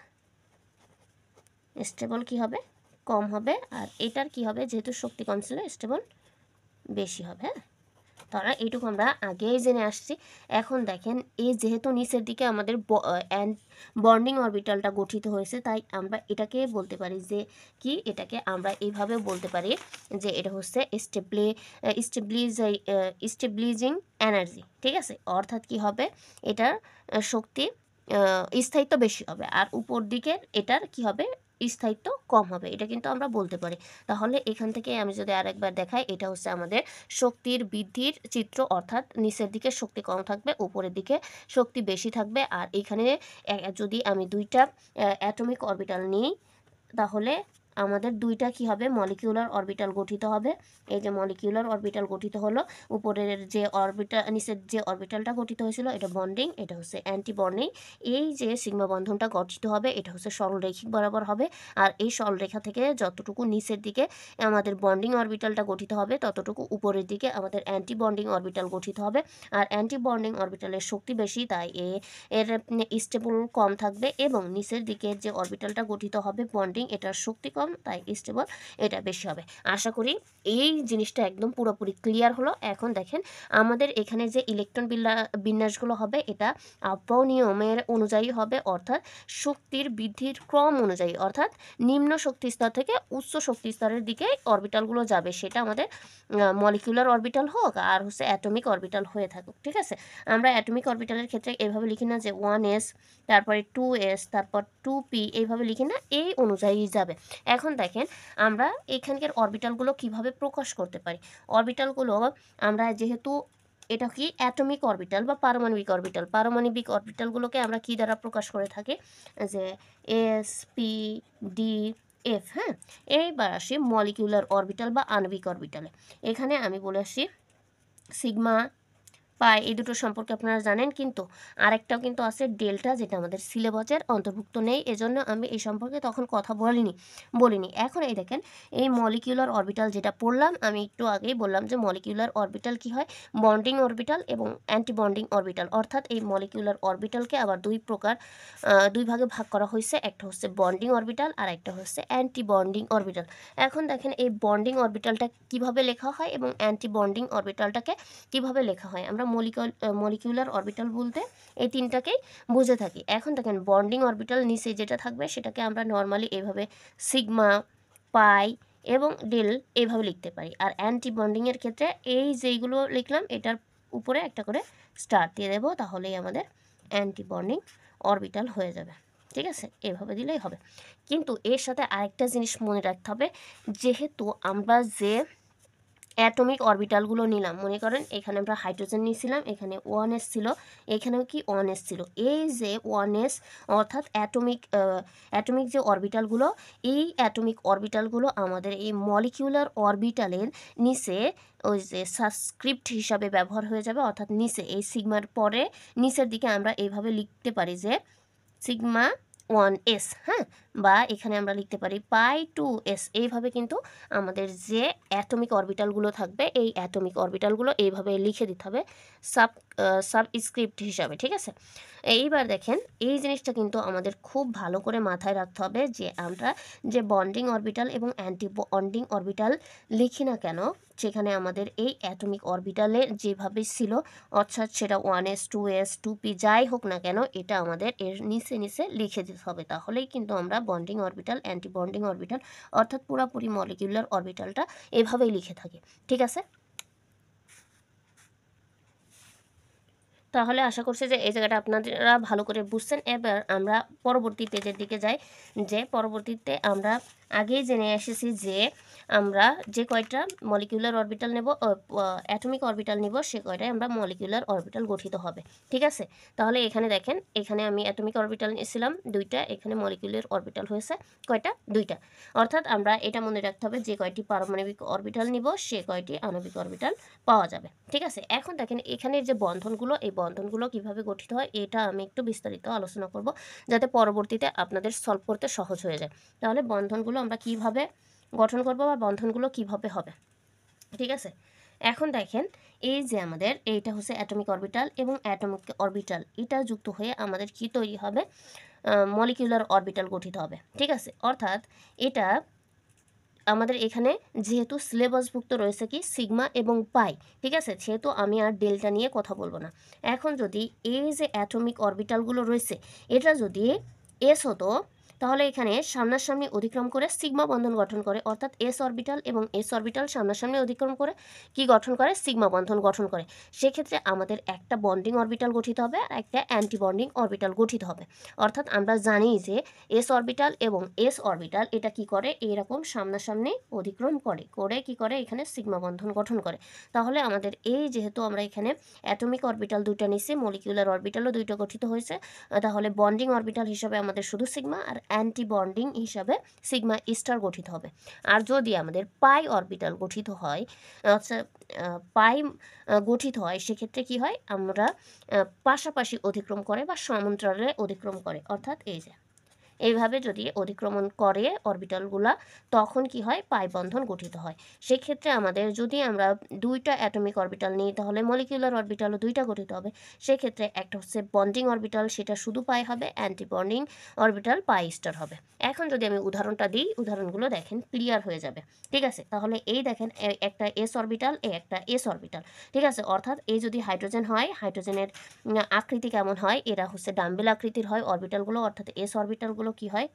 স্টেবল কি হবে, কম হবে। আর এটার কি হবে, যেহেতু শক্তি কম ছিল স্টেবল বেশি হবে। হ্যাঁ, তাহলে এইটুকু আমরা আগেই জেনে আসছি। এখন দেখেন এই যেহেতু নিচের দিকে আমাদের বন্ডিং অরবিটালটা গঠিত হয়েছে তাই আমরা এটাকে বলতে পারি যে কি, এটাকে আমরা এইভাবে বলতে পারি যে এটা হচ্ছে স্টেবলিজিং এনার্জি। ঠিক আছে, অর্থাৎ কি হবে, এটার শক্তি স্থায়িত্ব বেশি হবে, আর উপর দিকের এটার কি হবে, স্থায়িত্ব কম হবে। এটা কিন্তু আমরা বলতে পারি। তাহলে এখান থেকে আমি যদি আরেকবার দেখাই, এটা হচ্ছে আমাদের শক্তির বৃদ্ধির চিত্র, অর্থাৎ নিচের দিকে শক্তি কম থাকবে, উপরের দিকে শক্তি বেশি থাকবে। আর এখানে যদি আমি দুইটা অ্যাটমিক অরবিটাল নিই তাহলে আমাদের দুইটা কি হবে, মলিকিউলার অরবিটাল গঠিত হবে। এই যে মলিকিউলার অরবিটাল গঠিত হলো, উপরের যে অরবিটাল নিচের যে অরবিটালটা গঠিত হয়েছিল এটা বন্ডিং, এটা হচ্ছে অ্যান্টি বন্ডিং। এই যে সিগমা বন্ধনটা গঠিত হবে এটা হচ্ছে সরলরৈখিক বরাবর হবে। আর এই সরলরেখা থেকে যতটুকু নিচের দিকে আমাদের বন্ডিং অরবিটালটা গঠিত হবে ততটুকু উপরের দিকে আমাদের অ্যান্টি বন্ডিং অরবিটাল গঠিত হবে। আর অ্যান্টি বন্ডিং অরবিটালের শক্তি বেশি তাই এর স্টেবল কম থাকবে, এবং নিচের দিকে যে অরবিটালটা গঠিত হবে বন্ডিং, এটার শক্তি কম কম, তাই স্টেবল এটা বেশি হবে। আশা করি এই জিনিসটা একদম পুরোপুরি ক্লিয়ার হলো। এখন দেখেন আমাদের এখানে যে ইলেকট্রন বিন্যাসগুলো হবে এটা আব্বাও নিয়মের অনুযায়ী হবে, অর্থাৎ শক্তির বৃদ্ধির ক্রম অনুযায়ী, অর্থাৎ নিম্ন শক্তি স্তর থেকে উচ্চ শক্তি স্তরের দিকে অরবিটালগুলো যাবে, সেটা আমাদের মলিকিউলার অরবিটাল হোক আর হচ্ছে অ্যাটমিক অরবিটাল হয়ে থাকুক। ঠিক আছে, আমরা অ্যাটমিক অরবিটালের ক্ষেত্রে এভাবে লিখি না যে 1s তারপরে 2s তারপর 2p, এইভাবে লিখি না, এই অনুযায়ী যাবে। এখন দেখেন আমরা এখানকার অরবিটালগুলো কিভাবে প্রকাশ করতে পারি। অরবিটালগুলো আমরা যেহেতু এটা কি অ্যাটমিক অরবিটাল বা পারমাণবিক অরবিটাল, পারমাণবিক অরবিটালগুলোকে আমরা কি দ্বারা প্রকাশ করে থাকি, যে এস পি ডি এফ। হ্যাঁ, এইবার আসি মলিকিউলার অরবিটাল বা আণবিক অরবিটালে। এখানে আমি বলে আসি সিগমা পাই, এই দুটো সম্পর্কে আপনারা জানেন, কিন্তু আরেকটাও কিন্তু আছে ডেল্টা, যেটা আমাদের সিলেবাসের অন্তর্ভুক্ত নেই, এজন্য আমি এই সম্পর্কে তখন কথা বলিনি। এখন এই দেখেন এই মলিকিউলার অরবিটাল যেটা পড়লাম, আমি একটু আগেই বললাম যে মলিকিউলার অরবিটাল কি হয়, বন্ডিং অরবিটাল এবং অ্যান্টি বন্ডিং অরবিটাল, অর্থাৎ এই মলিকিউলার অরবিটালকে আবার দুই ভাগে ভাগ করা হয়েছে, একটা হচ্ছে বন্ডিং অরবিটাল আর একটা হচ্ছে অ্যান্টি বন্ডিং অরবিটাল। এখন দেখেন এই বন্ডিং অরবিটালটা কিভাবে লেখা হয় এবং অ্যান্টি বন্ডিং অরবিটালটাকে কিভাবে লেখা হয়। আমরা মলিকিউলার অরবিটাল বলতে এই তিনটাকেই বুঝে থাকি। এখন দেখেন বন্ডিং অরবিটাল নিচে যেটা থাকবে সেটাকে আমরা নর্মালি এভাবে সিগমা, পাই এবং ডেল এইভাবে লিখতে পারি। আর অ্যান্টি বন্ডিংয়ের ক্ষেত্রে এই যেইগুলো লিখলাম এটার উপরে একটা করে স্টার দিয়ে দেবো, তাহলেই আমাদের অ্যান্টি বন্ডিং অরবিটাল হয়ে যাবে। ঠিক আছে, এভাবে দিলেই হবে। কিন্তু এর সাথে আরেকটা জিনিস মনে রাখতে হবে, যেহেতু আমরা যে অ্যাটমিক অরবিটালগুলো নিলাম, মনে করেন এখানে আমরা হাইড্রোজেন নিয়েছিলাম, এখানে 1s ছিল, এখানেও কি 1s ছিল, এই যে 1s অর্থাৎ অ্যাটমিক যে অরবিটালগুলো, এই অ্যাটমিক অরবিটালগুলো আমাদের এই মলিকিউলার অরবিটালের নিচে ওই যে সাবস্ক্রিপ্ট হিসাবে ব্যবহার হয়ে যাবে, অর্থাৎ নিচে এই সিগমার পরে নিচের দিকে আমরা এইভাবে লিখতে পারি যে সিগমা 1s। হ্যাঁ, বা এখানে আমরা লিখতে পারি পাই 2s। এইভাবে কিন্তু আমাদের যে অ্যাটমিক অরবিটালগুলো থাকবে এই অ্যাটমিক অরবিটালগুলো এইভাবে লিখে দিতে হবে সাবস্ক্রিপ্ট হিসাবে। ঠিক আছে, এইবার দেখেন এই জিনিসটা কিন্তু আমাদের খুব ভালো করে মাথায় রাখতে হবে, যে আমরা যে বন্ডিং অরবিটাল এবং অ্যান্টি বন্ডিং অরবিটাল লিখি না কেন, সেখানে আমাদের এই অ্যাটমিক অরবিটালে যেভাবে ছিল, অর্থাৎ সেটা 1s 2s 2p যাই হোক না কেন, এটা আমাদের এর নিচে লিখে দিতে হবে। তাহলেই কিন্তু আমরা bonding orbital, anti bonding orbital অর্থাৎ পুরোপুরি মলিকিউলার অরবিটালটা এভাবেই লিখে থাকি। ঠিক আছে, তাহলে আশা করছি যে এই জায়গাটা আপনারা ভালো করে বুঝছেন। এবার আমরা পরবর্তী পেজের দিকে যাই, যে পরবর্তীতে আমরা আগেই জেনে এসেছি যে আমরা যে কয়টা মলিকিউলার অরবিটাল নেব, অ্যাটমিক অরবিটাল নিব, সে কয়টায় আমরা মলিকিউলার অরবিটাল গঠিত হবে। ঠিক আছে, তাহলে এখানে দেখেন, এখানে আমি অ্যাটমিক অরবিটাল নিয়েছিলাম দুইটা, এখানে মলিকিউলার অরবিটাল হয়েছে কয়টা, দুইটা। অর্থাৎ আমরা এটা মনে রাখতে হবে, যে কয়টি পারমাণবিক অরবিটাল নিব সে কয়টি আণবিক অরবিটাল পাওয়া যাবে। ঠিক আছে, এখন দেখেন এখানের যে বন্ধনগুলো, এই বন্ধনগুলো কিভাবে গঠিত হয় এটা আমি একটু বিস্তারিত আলোচনা করব, যাতে পরবর্তীতে আপনাদের সলভ করতে সহজ হয়ে যায়। তাহলে বন্ধনগুলো আমরা কিভাবে গঠন করব বা বন্ধনগুলো কিভাবে হবে। ঠিক আছে, এখন দেখেন এই যে আমাদের এইটা হচ্ছে অ্যাটমিক অরবিটাল এবং অ্যাটমিক অরবিটাল, এটা যুক্ত হয়ে আমাদের কি তৈরি হবে, মলিকিউলার অরবিটাল গঠিত হবে। ঠিক আছে, অর্থাৎ এটা আমাদের এখানে যেহেতু সিলেবাসভুক্ত রয়েছে কি সিগমা এবং পাই। ঠিক আছে, সেহেতু আমি আর ডেল্টা নিয়ে কথা বলবো না। এখন যদি এই যে অ্যাটমিক অরবিটালগুলো রয়েছে এটা যদি এস হতো, তাহলে এখানে সামনাসামনি অতিক্রম করে সিগমা বন্ধন গঠন করে, অর্থাৎ এস অরবিটাল এবং এস অরবিটাল সামনাসামনি অতিক্রম করে কি গঠন করে, সিগমা বন্ধন গঠন করে। সেক্ষেত্রে আমাদের একটা বন্ডিং অরবিটাল গঠিত হবে আর একটা অ্যান্টি বন্ডিং অরবিটাল গঠিত হবে। অর্থাৎ আমরা জানি যে এস অরবিটাল এবং এস অরবিটাল এটা কি করে, এরকম সামনাসামনি অতিক্রম করে কি করে, এখানে সিগমা বন্ধন গঠন করে। তাহলে আমাদের এই যেহেতু আমরা এখানে অ্যাটমিক অরবিটাল দুইটা নিছি, মলিকিউলার অরবিটালও দুইটা গঠিত হয়েছে, তাহলে বন্ডিং অরবিটাল হিসাবে আমাদের শুধু সিগমা আর অ্যান্টি বন্ডিং হিসাবে সিগমা স্টার গঠিত হবে। আর যদি আমাদের পাই অরবিটাল গঠিত হয়, আচ্ছা পাই গঠিত হয়, সেক্ষেত্রে কি হয়, আমরা পাশাপাশি অতিক্রম করে বা সমান্তরালে অতিক্রম করে, অর্থাৎ এই যে এইভাবে যদি অতিক্রমণ করে অরবিটালগুলা তখন কি হয়, পাই বন্ধন গঠিত হয়। সেক্ষেত্রে আমাদের যদি আমরা দুইটা অ্যাটমিক অরবিটাল নিই তাহলে মলিকিউলার অরবিটালও দুইটা গঠিত হবে। সেক্ষেত্রে একটা হচ্ছে বন্ডিং অরবিটাল, সেটা শুধু পাই হবে, অ্যান্টি বন্ডিং অরবিটাল পাই স্টার হবে। এখন যদি আমি উদাহরণটা দিই, উদাহরণগুলো দেখেন ক্লিয়ার হয়ে যাবে। ঠিক আছে, তাহলে এই দেখেন একটা এস অরবিটাল, একটা এস অরবিটাল। ঠিক আছে, অর্থাৎ এই যদি হাইড্রোজেন হয়, হাইড্রোজেনের আকৃতি কেমন হয়, এরা হচ্ছে ডাম্বেল আকৃতির হয় অরবিটালগুলো, অর্থাৎ এস অরবিটালগুলো কি হয়,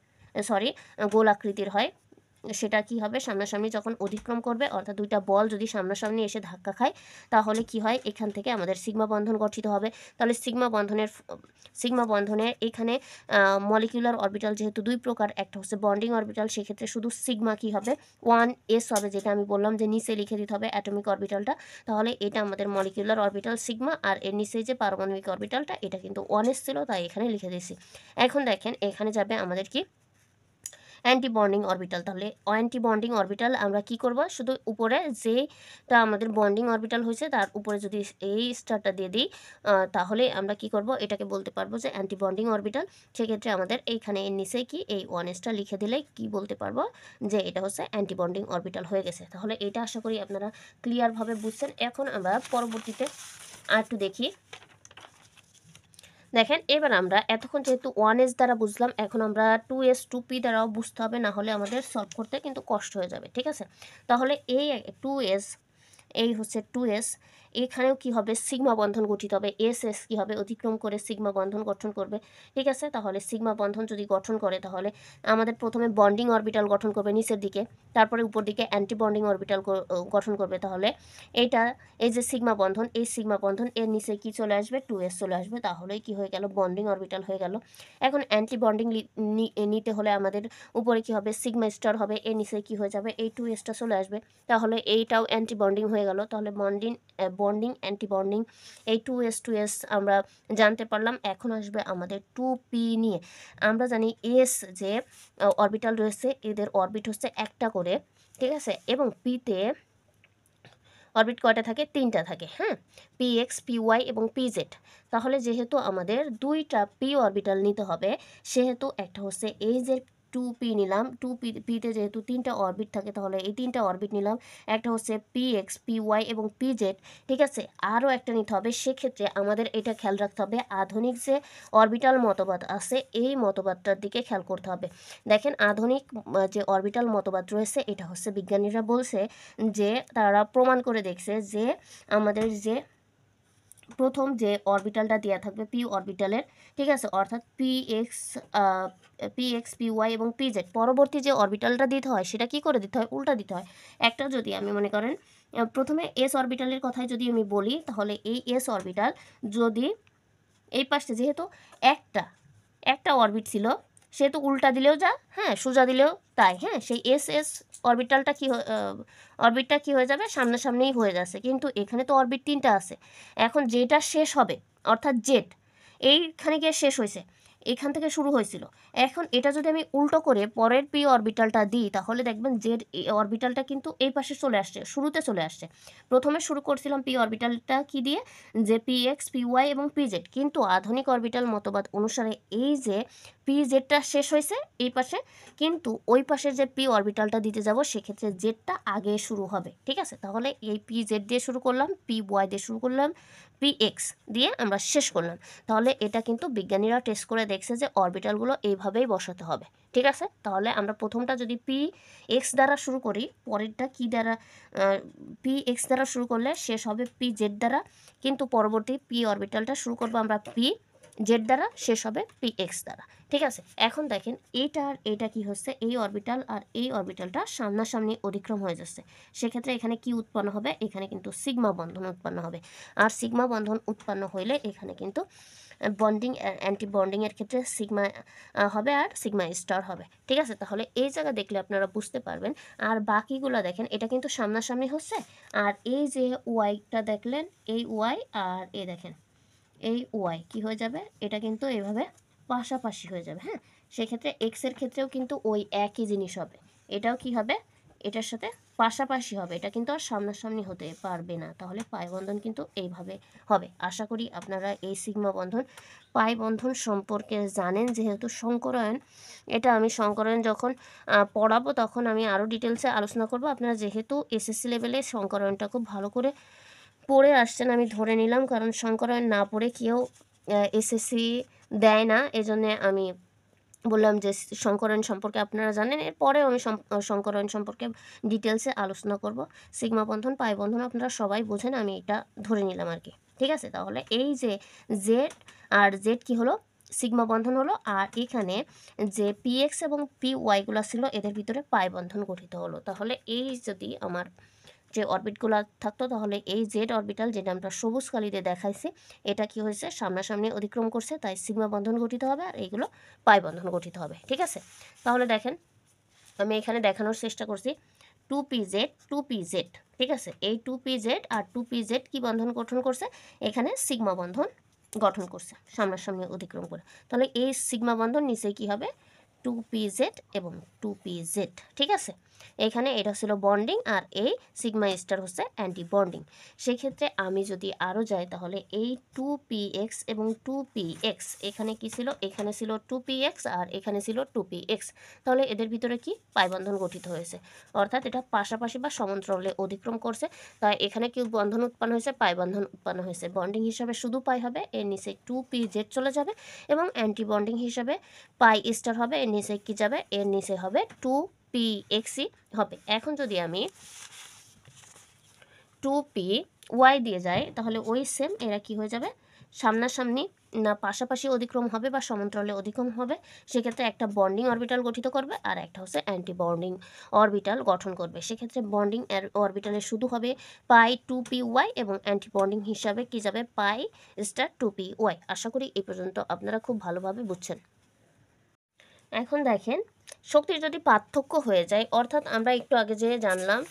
সরি, গোল আকৃতির হয়। সেটা কি হবে, সামনাসামনি যখন অতিক্রম করবে, অর্থাৎ দুইটা বল যদি সামনাসামনি এসে ধাক্কা খায় তাহলে কি হয়, এখান থেকে আমাদের সিগমা বন্ধন গঠিত হবে। তাহলে সিগমা বন্ধনের এখানে মলিকিউলার অরবিটাল যেহেতু দুই প্রকার, একটা হচ্ছে বন্ডিং অরবিটাল, সেক্ষেত্রে শুধু সিগমা কি হবে, 1s হবে, যেটা আমি বললাম যে নিচে লিখে দিতে হবে অ্যাটমিক অরবিটালটা। তাহলে এটা আমাদের মলিকিউলার অরবিটাল সিগমা, আর এর নিচে যে পারমাণবিক অরবিটালটা এটা কিন্তু 1s ছিল, তাই এখানে লিখে দিয়েছি। এখন দেখেন এখানে যাবে আমাদের কি, অ্যান্টি বন্ডিং অরবিটাল। তাহলে অ্যান্টি বন্ডিং অরবিটাল আমরা কি করব, শুধু উপরে যেটা আমাদের বন্ডিং অরবিটাল হয়েছে তার উপরে যদি এই স্টারটা দিয়ে দিই তাহলে আমরা কি করব, এটাকে বলতে পারবো যে অ্যান্টি বন্ডিং অরবিটাল। সেক্ষেত্রে আমাদের এইখানে এর নিচে কি এই 1s লিখে দিলে কি বলতে পারবো যে এটা হচ্ছে অ্যান্টি বন্ডিং অরবিটাল হয়ে গেছে। তাহলে এটা আশা করি আপনারা ক্লিয়ারভাবে বুঝছেন। এখন আমরা পরবর্তীতে আর একটু দেখি। দেখেন এবার আমরা এতক্ষণ যেহেতু 1s দ্বারা বুঝলাম, এখন আমরা 2s 2p দ্বারাও বুঝতে হবে, না হলে আমাদের সলভ করতে কিন্তু কষ্ট হয়ে যাবে। ঠিক আছে, তাহলে এই 2s, এই হচ্ছে 2s, এখানেও কি হবে, সিগমা বন্ধন গঠিত হবে। এস কি হবে, অতিক্রম করে সিগমা বন্ধন গঠন করবে। ঠিক আছে, তাহলে সিগমা বন্ধন যদি গঠন করে তাহলে আমাদের প্রথমে বন্ডিং অরবিটাল গঠন করবে নিচের দিকে, তারপরে উপর দিকে অ্যান্টি বন্ডিং অরবিটাল গঠন করবে। তাহলে এইটা, এই যে সিগমা বন্ধন, এই সিগমা বন্ধন এর নিচে কি চলে আসবে, 2s চলে আসবে। তাহলেই কি হয়ে গেল, বন্ডিং অরবিটাল হয়ে গেল। এখন অ্যান্টি বন্ডিং নিতে হলে আমাদের উপরে কি হবে, সিগমা স্টার হবে, এর নিচে কি হয়ে যাবে, এই 2sটা চলে আসবে। তাহলে এইটাও অ্যান্টি বন্ডিং হয়ে গেল। তাহলে বন্ডিং অ্যান্টি বন্ডিং, এই 2s আমরা জানতে পারলাম। এখন আসবে আমাদের 2p নিয়ে। আমরা জানি এস যে অরবিটাল রয়েছে, এদের অরবিট হচ্ছে একটা করে। ঠিক আছে, এবং পিতে অরবিট কয়টা থাকে, তিনটা থাকে। হ্যাঁ, px py এবং pz। তাহলে যেহেতু আমাদের দুইটা পি অরবিটাল নিতে হবে, সেহেতু একটা হচ্ছে এই যে 2p নিলাম, 2pতে যেহেতু তিনটা অরবিট থাকে তাহলে এই তিনটা অরবিট নিলাম। একটা হচ্ছে px py এবং pz। ঠিক আছে, আরও একটা নিতে হবে। সেক্ষেত্রে আমাদের এটা খেয়াল রাখতে হবে, আধুনিক যে অরবিটাল মতবাদ আছে এই মতবাদটার দিকে খেয়াল করতে হবে। দেখেন আধুনিক যে অরবিটাল মতবাদ রয়েছে, এটা হচ্ছে বিজ্ঞানীরা বলছে যে তারা প্রমাণ করে দেখছে যে আমাদের যে প্রথম যে অরবিটালটা দেওয়া থাকবে পি অরবিটালের, ঠিক আছে, অর্থাৎ পিএক্স পিওয়াই এবং পিজেড, পরবর্তী যে অরবিটালটা দিতে হয় সেটা কি করে দিতে হয়, উল্টা দিতে হয়। একটা যদি আমি মনে করেন প্রথমে এস অরবিটালের কথাই যদি আমি বলি, তাহলে এই এস অরবিটাল যদি এই পাশে যেহেতু একটা একটা অরবিট ছিল, সেহেতু উল্টা দিলেও যা, হ্যাঁ, সোজা দিলেও তাই। হ্যাঁ, সেই এস অরবিটালটা অরবিটটা কি হয়ে যাবে, সামনাসামনিই হয়ে যাচ্ছে। কিন্তু এখানে তো অরবিট তিনটা আছে। এখন যেটা শেষ হবে, অর্থাৎ জেড এইখানে গিয়ে শেষ হয়েছে, এখান থেকে শুরু হয়েছিল। এখন এটা যদি আমি উল্টো করে পরের পি অরবিটালটা দিই তাহলে দেখবেন জেড অরবিটালটা কিন্তু এই পাশে চলে আসছে, শুরুতে চলে আসছে। প্রথমে শুরু করছিলাম পি অরবিটালটা কি দিয়ে, যে পিএক্স পিওয়াই এবং পিজেড, কিন্তু আধুনিক অরবিটাল মতবাদ অনুসারে এই যে পি জেডটা শেষ হয়েছে এই পাশে, কিন্তু ওই পাশে যে পি অরবিটালটা দিতে যাব সেক্ষেত্রে জেডটা আগে শুরু হবে। ঠিক আছে, তাহলে এই পি জেড দিয়ে শুরু করলাম, পি ওয়াই দিয়ে শুরু করলাম, পি এক্স দিয়ে আমরা শেষ করলাম। তাহলে এটা কিন্তু বিজ্ঞানীরা টেস্ট করে দেখছে যে অরবিটালগুলো এইভাবেই বসাতে হবে। ঠিক আছে, তাহলে আমরা প্রথমটা যদি পি এক্স দ্বারা শুরু করি, পরেরটা কি দ্বারা, পি এক্স দ্বারা শুরু করলে শেষ হবে পি জেড দ্বারা, কিন্তু পরবর্তী পি অরবিটালটা শুরু করবো আমরা পি জেড দ্বারা, শেষ হবে পি এক্স দ্বারা। ঠিক আছে, এখন দেখেন এইটা আর এইটা কি হচ্ছে, এই অরবিটাল আর এই অরবিটালটা সামনাসামনি অতিক্রম হয়ে যাচ্ছে। সেক্ষেত্রে এখানে কি উৎপন্ন হবে, এখানে কিন্তু সিগমা বন্ধন উৎপন্ন হবে। আর সিগমা বন্ধন উৎপন্ন হইলে এখানে কিন্তু বন্ডিং অ্যান্টি বন্ডিংয়ের ক্ষেত্রে সিগমা হবে আর সিগমা স্টার হবে। ঠিক আছে, তাহলে এই জায়গা দেখলে আপনারা বুঝতে পারবেন। আর বাকিগুলো দেখেন, এটা কিন্তু সামনাসামনি হচ্ছে, আর এই যে ওয়াইটা দেখলেন, এই ওয়াই আর এই দেখেন এই ওয়াই কি হয়ে যাবে, এটা কিন্তু এইভাবে পাশাপাশি হয়ে যাবে। হ্যাঁ, সেক্ষেত্রে এক্সের ক্ষেত্রেও কিন্তু ওই একই জিনিস হবে, এটাও কি হবে, এটার সাথে পাশাপাশি হবে, এটা কিন্তু আর সামনাসামনি হতে পারবে না। তাহলে পাই বন্ধন কিন্তু এইভাবে হবে। আশা করি আপনারা এই সিগমা বন্ধন পাই বন্ধন সম্পর্কে জানেন। যেহেতু সংকরায়ন, এটা আমি সংকরায়ন যখন পড়াবো তখন আমি আরও ডিটেলসে আলোচনা করব। আপনারা যেহেতু এসএসসি লেভেলে সংকরায়নটা খুব ভালো করে পড়ে আসছেন আমি ধরে নিলাম, কারণ সংকরায়ন না পড়ে কেউ এসএসসি দেয় না, এজন্যে আমি বললাম যে সংকরায়ন সম্পর্কে আপনারা জানেন। এরপরেও আমি সংকরায়ন সম্পর্কে ডিটেলসে আলোচনা করব। সিগমা বন্ধন পাই বন্ধন আপনারা সবাই বোঝেন, আমি এটা ধরে নিলাম আর কি। ঠিক আছে, তাহলে এই যে জেড আর জেড কি হলো, সিগমা বন্ধন হলো, আর এখানে যে পিএক্স এবং পিওয়াইগুলো ছিল এদের ভিতরে পাই বন্ধন গঠিত হলো। তাহলে এই যদি আমার যে অরবিটগুলো থাকতো, তাহলে এই জেড অরবিটাল যেটা আমরা সবুজ কালিতে দেখাইছি, এটা কি হয়েছে, সামনাসামনি অতিক্রম করছে, তাই সিগমা বন্ধন গঠিত হবে, আর এইগুলো পাই বন্ধন গঠিত হবে। ঠিক আছে, তাহলে দেখেন আমি এখানে দেখানোর চেষ্টা করছি 2pz 2pz। ঠিক আছে, এই 2pz আর 2pz কি বন্ধন গঠন করছে, এখানে সিগমা বন্ধন গঠন করছে সামনাসামনি অতিক্রম করে। তাহলে এই সিগমা বন্ধন নিচে কি হবে, 2pz এবং 2pz। ঠিক আছে, এখানে এটা ছিল বন্ডিং, আর এই সিগমা স্টার হচ্ছে অ্যান্টি বন্ডিং। সেক্ষেত্রে আমি যদি আরও যাই, তাহলে এই 2px এবং 2px এখানে কি ছিল, এখানে ছিল 2px আর এখানে ছিল 2px। তাহলে এদের ভিতরে কি পাই বন্ধন গঠিত হয়েছে, অর্থাৎ এটা পাশাপাশি বা সমান্তরালে অতিক্রম করছে, তাই এখানে কি বন্ধন উৎপন্ন হয়েছে, পাই বন্ধন উৎপন্ন হয়েছে। বন্ডিং হিসাবে শুধু পাই হবে, এর নিচে 2pz চলে যাবে, এবং অ্যান্টি বন্ডিং হিসাবে পাই স্টার হবে, এর নিচে কি যাবে, এর নিচে হবে 2pxই হবে। এখন যদি আমি 2py দিয়ে যাই, তাহলে ওই সেম এরা কি হয়ে যাবে, সামনাসামনি না পাশাপাশি অতিক্রম হবে বা সমান্তরালে অতিক্রম হবে। সেক্ষেত্রে একটা বন্ডিং অরবিটাল গঠিত করবে, আর একটা হচ্ছে অ্যান্টি বন্ডিং অরবিটাল গঠন করবে। সেক্ষেত্রে বন্ডিং অরবিটালে শুধু হবে পাই 2py, এবং অ্যান্টি বন্ডিং হিসাবে কি যাবে, পাই স্টার 2py। আশা করি এই পর্যন্ত আপনারা খুব ভালোভাবে বুঝছেন। এখন দেখেন, শক্তির যদি পার্থক্য হয়ে যায়, অর্থাৎ আমরা একটু আগে যে জানলাম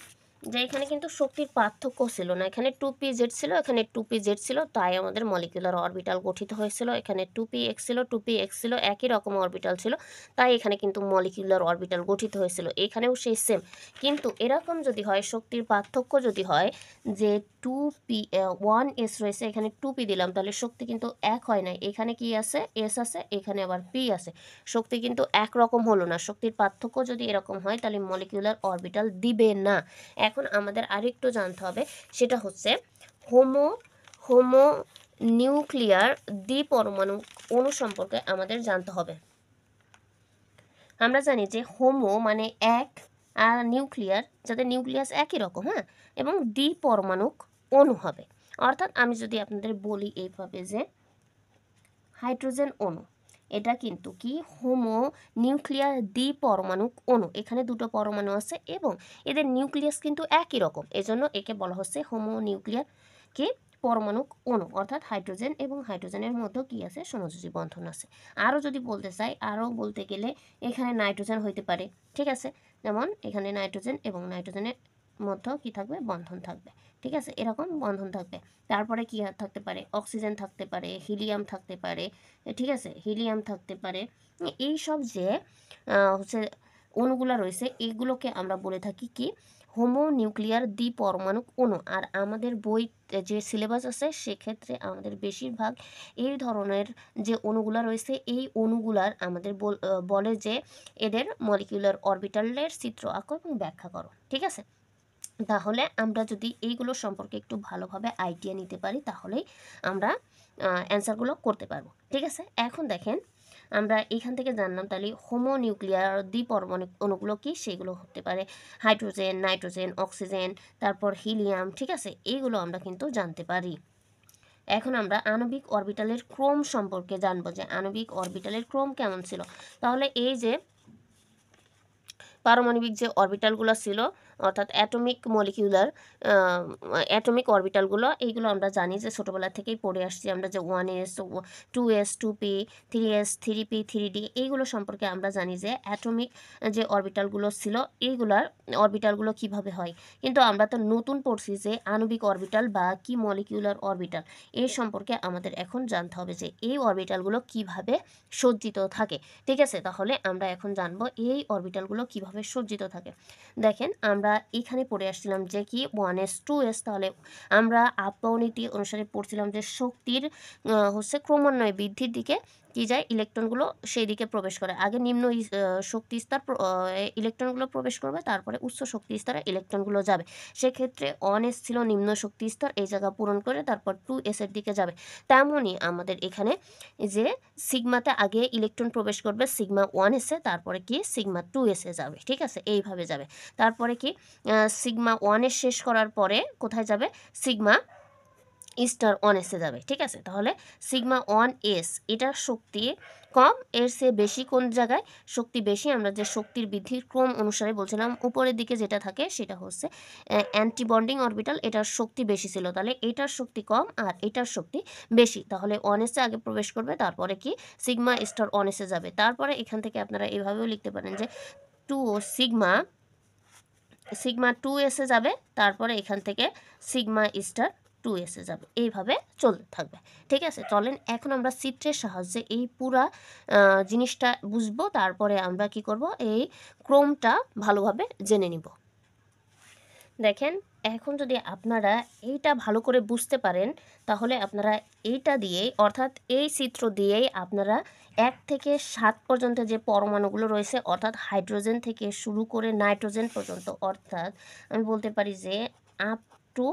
যে এখানে কিন্তু শক্তির পার্থক্য ছিল না, এখানে 2pz ছিল, এখানে 2pz ছিল, তাই আমাদের মলিকুলার অরবিটাল গঠিত হয়েছিল। এখানে 2px ছিল, 2px ছিল, একই রকম অরবিটাল ছিল, তাই এখানে কিন্তু মলিকুলার অরবিটাল গঠিত হয়েছিল। এখানেও সেই সেম। কিন্তু এরকম যদি হয়, শক্তির পার্থক্য যদি হয় যে 1s রয়েছে, এখানে 2p দিলাম, তাহলে শক্তি কিন্তু এক হয় নাই। এখানে কি আছে, s আছে, এখানে আবার p আছে, শক্তি কিন্তু একরকম হলো না। শক্তির পার্থক্য যদি এরকম হয়, তাহলে মলিকুলার অরবিটাল দিবে না। এখন আমাদের আরেকটু জানতে হবে, সেটা হচ্ছে হোমো নিউক্লিয়ার দ্বিপরমাণু অণু সম্পর্কে আমাদের জানতে হবে। আমরা জানি যে হোমো মানে এক, আর নিউক্লিয়ার যাদের নিউক্লিয়াস একই রকম, হ্যাঁ, এবং দ্বিপরমাণুক অণু হবে। অর্থাৎ আমি যদি আপনাদের বলি এইভাবে যে হাইড্রোজেন অণু, এটা কিন্তু কি হোমো নিউক্লিয়ার দ্বিপরমাণুক অণু। এখানে দুটো পরমাণু আছে এবং এদের নিউক্লিয়াস কিন্তু একই রকম, এজন্য একে বলা হচ্ছে হোমো নিউক্লিয়ার কি পরমাণুক অণু। অর্থাৎ হাইড্রোজেন এবং হাইড্রোজেনের মধ্যে কি আছে, সমযোজী বন্ধন আছে। আরও যদি বলতে চাই, আরও বলতে গেলে এখানে নাইট্রোজেন হইতে পারে। ঠিক আছে, যেমন এখানে নাইট্রোজেন এবং নাইট্রোজেনের মধ্যেও কি থাকবে, বন্ধন থাকবে। ঠিক আছে, এরকম বন্ধন থাকবে। তারপরে কি থাকতে পারে, অক্সিজেন থাকতে পারে, হিলিয়াম থাকতে পারে। ঠিক আছে, হিলিয়াম থাকতে পারে। এই সব যে হচ্ছে অণুগুলো রয়েছে, এইগুলোকে আমরা বলে থাকি কি হোমো নিউক্লিয়ার দ্বিপরমাণুক অণু। আর আমাদের বই যে সিলেবাস আছে, সেক্ষেত্রে আমাদের বেশিরভাগ এই ধরনের যে অণুগুলো রয়েছে, এই অণুগুলার আমাদের বলে যে এদের মলিকিউলার অরবিটালের চিত্র আঁকো এবং ব্যাখ্যা করো। ঠিক আছে, তাহলে আমরা যদি এইগুলো সম্পর্কে একটু ভালোভাবে আইডিয়া নিতে পারি, তাহলেই আমরা অ্যান্সারগুলো করতে পারবো। ঠিক আছে, এখন দেখেন আমরা এখান থেকে জানলাম, তাহলে হোমো নিউক্লিয়ার দ্বিপরমাণু অণুগুলো কি, সেগুলো হতে পারে হাইড্রোজেন, নাইট্রোজেন, অক্সিজেন, তারপর হিলিয়াম। ঠিক আছে, এইগুলো আমরা কিন্তু জানতে পারি। এখন আমরা আণবিক অরবিটালের ক্রম সম্পর্কে জানবো, যে আণবিক অরবিটালের ক্রম কেমন ছিল। তাহলে এই যে পারমাণবিক যে অরবিটালগুলো ছিল, অর্থাৎ অ্যাটমিক অরবিটালগুলো, এইগুলো আমরা জানি যে ছোটোবেলা থেকেই পড়ে আসছি আমরা, যে 1s 2s 2p 3s 3p 3d, এইগুলো সম্পর্কে আমরা জানি যে অ্যাটমিক যে অরবিটালগুলো ছিল, এইগুলার অরবিটালগুলো কিভাবে হয়। কিন্তু আমরা তো নতুন পড়ছি যে আণবিক অরবিটাল বা কি মলিকিউলার অরবিটাল, এই সম্পর্কে আমাদের এখন জানতে হবে যে এই অরবিটালগুলো কিভাবে সজ্জিত থাকে। ঠিক আছে, তাহলে আমরা এখন জানবো এই অরবিটালগুলো কিভাবে এভাবে সজ্জিত থাকে। দেখেন আমরা এখানে পড়ে আসছিলাম যে কি 1s 2s, তাহলে আমরা আপাও নীতি অনুসারে পড়ছিলাম যে শক্তির হচ্ছে ক্রমান্বয়ে বৃদ্ধির দিকে কি যায়, ইলেকট্রনগুলো সেই দিকে প্রবেশ করে। আগে নিম্ন শক্তি স্তর ইলেকট্রনগুলো প্রবেশ করবে, তারপরে উচ্চ শক্তি স্তরে ইলেকট্রনগুলো যাবে। সেক্ষেত্রে 1s ছিল নিম্ন শক্তি স্তর, এই জায়গা পূরণ করে তারপর 2s এর দিকে যাবে। তেমনই আমাদের এখানে যে সিগমাতে আগে ইলেকট্রন প্রবেশ করবে সিগমা 1s এ, তারপরে কি সিগমা 2s এ যাবে, ঠিক আছে, এইভাবে যাবে। তারপরে কি সিগমা 1s শেষ করার পরে কোথায় যাবে, সিগমা স্টার 1s এ যাবে, ঠিক আছে। তাহলে সিগমা 1s এটার শক্তি কম, এর চেয়ে বেশি কোন জায়গায় শক্তি বেশি, আমরা যে শক্তির বৃদ্ধির ক্রম অনুসারে বলছিলাম উপরের দিকে যেটা থাকে সেটা হচ্ছে অ্যান্টি বন্ডিং অরবিটাল, এটার শক্তি বেশি ছিল, তাহলে এটার শক্তি কম আর এটার শক্তি বেশি, তাহলে 1s এ আগে প্রবেশ করবে, তারপরে কি সিগমা স্টার 1s এ যাবে। তারপরে এখান থেকে আপনারা এভাবেও লিখতে পারেন যে সিগমা 2s এ যাবে, তারপরে এখান থেকে সিগমা স্টার 2s এ যাবে, এইভাবে চলতে থাকবে, ঠিক আছে। চলেন এখন আমরা চিত্রের সাহায্যে এই পুরা জিনিসটা বুঝবো, তারপরে আমরা কি করব, এই ক্রমটা ভালোভাবে জেনে নিব। দেখেন এখন যদি আপনারা এইটা ভালো করে বুঝতে পারেন, তাহলে আপনারা এইটা দিয়েই অর্থাৎ এই চিত্র দিয়েই আপনারা 1 থেকে 7 পর্যন্ত যে পরমাণুগুলো রয়েছে, অর্থাৎ হাইড্রোজেন থেকে শুরু করে নাইট্রোজেন পর্যন্ত, অর্থাৎ আমি বলতে পারি যে আপ টু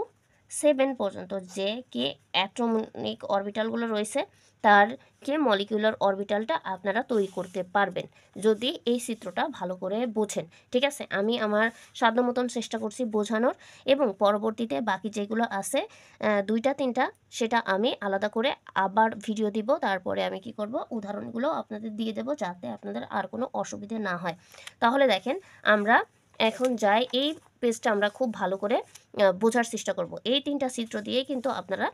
7 পর্যন্ত যে কি অ্যাটমিক অরবিটালগুলো রয়েছে তার যে মলিকিউলার অরবিটালটা আপনারা তৈরি করতে পারবেন যদি এই চিত্রটা ভালো করে বোঝেন, ঠিক আছে। আমি আমার সাধ্য মতন চেষ্টা করছি বোঝানোর, এবং পরবর্তীতে বাকি যেগুলো আছে 2টা 3টা সেটা আমি আলাদা করে আবার ভিডিও দিব, তারপরে আমি কি করব, উদাহরণগুলো আপনাদের দিয়ে দেব যাতে আপনাদের আর কোনো অসুবিধে না হয়। তাহলে দেখেন আমরা এখন যাই, এই পেজটা আমরা খুব ভালো করে বোঝার চেষ্টা করব। এই 3টা চিত্র দিয়েই কিন্তু আপনারা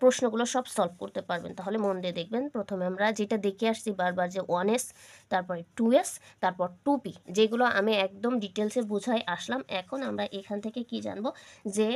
প্রশ্নগুলো সব সলভ করতে পারবেন, তাহলে মন দিয়ে দেখবেন। প্রথমে আমরা যেটা দেখে আসছি বারবার যে 1s, তারপরে 2s, তারপর 2p, যেগুলো আমি একদম ডিটেলসে বুঝাই আসলাম। এখন আমরা এখান থেকে কি জানবো, যে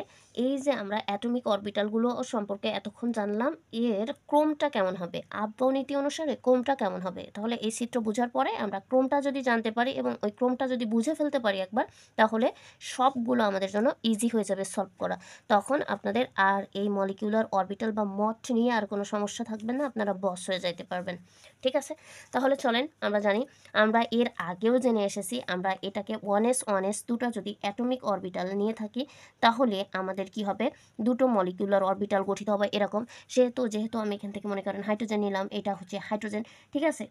এই যে আমরা অ্যাটমিক অরবিটালগুলো সম্পর্কে এতক্ষণ জানলাম, এর ক্রমটা কেমন হবে, আব্বাও নীতি অনুসারে ক্রমটা কেমন হবে। তাহলে এই চিত্র বোঝার পরে আমরা ক্রমটা যদি জানতে পারি এবং ওই ক্রমটা যদি বুঝে ফেলতে পারি একবার, তাহলে সবগুলো আমাদের জন্য ইজি হয়ে যাবে সলভ করা। তখন আপনাদের আর এই মলিকিউলার অরবিটাল বা মট নিয়ে আর কোনো সমস্যা থাকবে না, আপনারা বস হয়ে যাইতে পারবেন, ঠিক আছে। তাহলে চলেন আমরা জানি, আমরা এর আগেও জেনে এসেছি, আমরা এটাকে 1s দুটো যদি অ্যাটমিক অরবিটাল নিয়ে থাকি, তাহলে আমাদের কি হবে, দুটো মলিকিউলার অরবিটাল গঠিত হবে এরকম। যেহেতু আমি এখান থেকে মনে করেন হাইড্রোজেন নিলাম, এটা হচ্ছে হাইড্রোজেন, ঠিক আছে।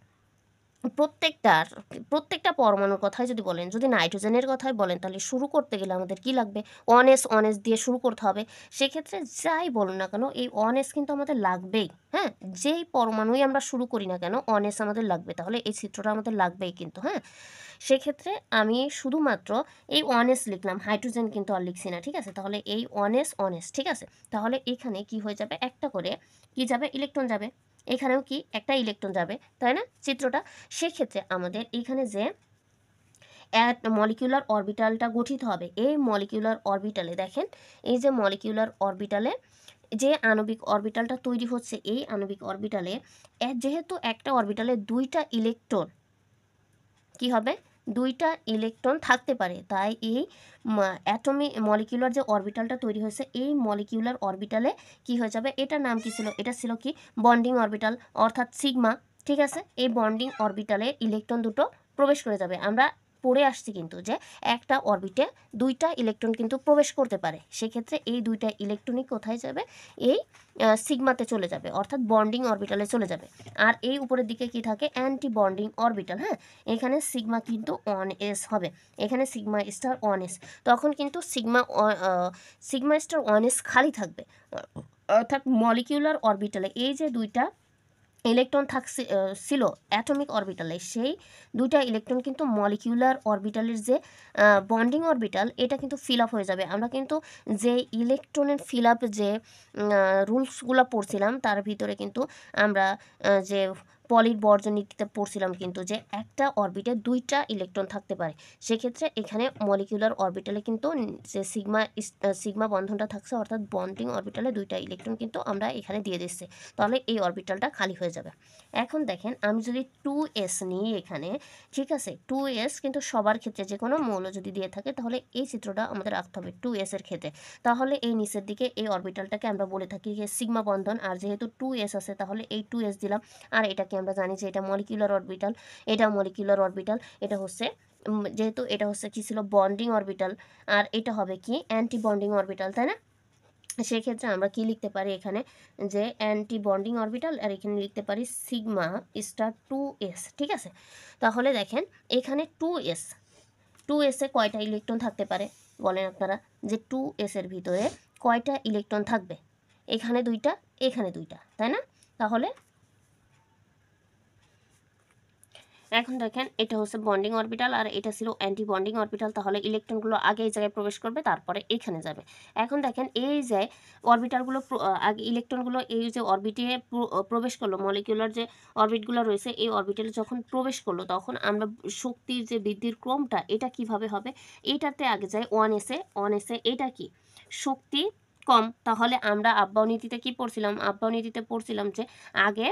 প্রত্যেকটা পরমাণুর কথাই যদি বলেন, যদি নাইট্রোজেনের কথাই বলেন, তাহলে শুরু করতে গেলে আমাদের কি লাগবে, 1s দিয়ে শুরু করতে হবে। সেক্ষেত্রে যাই বলুন না কেন এই 1s কিন্তু আমাদের লাগবেই, হ্যাঁ, যেই পরমাণুই আমরা শুরু করি না কেন 1s আমাদের লাগবে, তাহলে এই চিত্রটা আমাদের লাগবেই কিন্তু, হ্যাঁ। সেক্ষেত্রে আমি শুধুমাত্র এই 1s লিখলাম, হাইড্রোজেন কিন্তু আর লিখছি না, ঠিক আছে। তাহলে এই 1s, ঠিক আছে। তাহলে এখানে কি হয়ে যাবে, একটা করে কি যাবে, ইলেকট্রন যাবে, এখানেও কি একটা ইলেকট্রন যাবে, তাই না চিত্রটা। সেক্ষেত্রে আমাদের এখানে যে মলিকিউলার অরবিটালটা গঠিত হবে, এই মলিকিউলার অরবিটালে দেখেন, এই যে মলিকিউলার অরবিটালে যে আণবিক অরবিটালটা তৈরি হচ্ছে, এই আণবিক অরবিটালে যেহেতু একটা অরবিটালে 2টা ইলেকট্রন কি হবে, 2টা ইলেকট্রন থাকতে পারে, তাই এই মলিকিউলার যে অরবিটালটা তৈরি হয়েছে, এই মলিকিউলার অরবিটালে কি হয়ে যাবে, এটার নাম কি ছিল, এটা ছিল কি বন্ডিং অরবিটাল, অর্থাৎ সিগমা, ঠিক আছে। এই বন্ডিং অরবিটালে ইলেকট্রন দুটো প্রবেশ করে যাবে। আমরা পড়ে আসছি কিন্তু যে একটা অরবিটে 2টা ইলেকট্রন কিন্তু প্রবেশ করতে পারে, সেক্ষেত্রে এই 2টা ইলেকট্রনই কোথায় যাবে, এই সিগমাতে চলে যাবে, অর্থাৎ বন্ডিং অরবিটালে চলে যাবে। আর এই উপরের দিকে কি থাকে, অ্যান্টি বন্ডিং অরবিটাল, হ্যাঁ। এখানে সিগমা কিন্তু 1s হবে, এখানে সিগমা স্টার 1s, তখন কিন্তু সিগমা স্টার 1s খালি থাকবে, অর্থাৎ মলিকিউলার অরবিটালে এই যে 2টা ইলেকট্রন ছিল অ্যাটমিক অরবিটালে, সেই 2টা ইলেকট্রন কিন্তু মলিকিউলার অরবিটালের যে বন্ডিং অরবিটাল, এটা কিন্তু ফিল আপ হয়ে যাবে। আমরা কিন্তু যে ইলেকট্রনের ফিল আপ যে রুলসগুলো পড়ছিলাম, তার ভিতরে কিন্তু আমরা যে পলির বর্জন নীতিতে পড়ছিলাম কিন্তু, যে একটা অরবিটে 2টা ইলেকট্রন থাকতে পারে। সেক্ষেত্রে এখানে মলিকিউলার অরবিটালে কিন্তু যে সিগমা বন্ধনটা থাকছে, অর্থাৎ বন্ডিং অরবিটালে 2টা ইলেকট্রন কিন্তু আমরা এখানে দিয়ে দিচ্ছি, তাহলে এই অরবিটালটা খালি হয়ে যাবে, এখন দেখেন আমি যদি 2s নিই এখানে, ঠিক আছে, 2s কিন্তু সবার ক্ষেত্রে যে কোনো মৌল যদি দিয়ে থাকে তাহলে এই চিত্রটা আমাদের আঁকতে হবে 2s এর ক্ষেত্রে। তাহলে এই নিচের দিকে এই অরবিটালটাকে আমরা বলে থাকি যে সিগমা বন্ধন, আর যেহেতু 2s আছে তাহলে এই 2s দিলাম। আর এটাকে আমরা জানি যে এটা মলিকিউলার অরবিটাল, এটা মলিকিউলার অরবিটাল, এটা হচ্ছে যেহেতু এটা হচ্ছে কি ছিল বন্ডিং অরবিটাল, আর এটা হবে কি অ্যান্টি বন্ডিং অরবিটাল, তাই না? সেক্ষেত্রে আমরা কি লিখতে পারি এখানে যে অ্যান্টি বন্ডিং অরবিটাল, আর এখানে লিখতে পারি সিগমা স্টার 2s, ঠিক আছে। তাহলে দেখেন এখানে 2s, 2s এ কয়টা ইলেকট্রন থাকতে পারে বলেন আপনারা, যে 2s এর ভিতরে কয়টা ইলেকট্রন থাকবে? এখানে দুইটা, এখানে দুইটা, তাই না? তাহলে এখন দেখেন এটা হচ্ছে বন্ডিং অরবিটাল আর এটা ছিল অ্যান্টি বন্ডিং অরবিটাল, তাহলে ইলেকট্রনগুলো আগে এই জায়গায় প্রবেশ করবে তারপরে এখানে যাবে। এখন দেখেন এই যে অরবিটালগুলো আগে ইলেকট্রনগুলো এই যে অরবিটে প্রবেশ করলো, মলিকিউলার যে অরবিটগুলো রয়েছে এই অরবিটালে যখন প্রবেশ করলো তখন আমরা শক্তির যে বৃদ্ধির ক্রমটা এটা কিভাবে হবে, এইটাতে আগে যায় 1s এ এটা কি শক্তি কম। তাহলে আমরা আব্বাও নীতিতে কি পড়ছিলাম, আব্বাও নীতিতে পড়ছিলাম যে আগে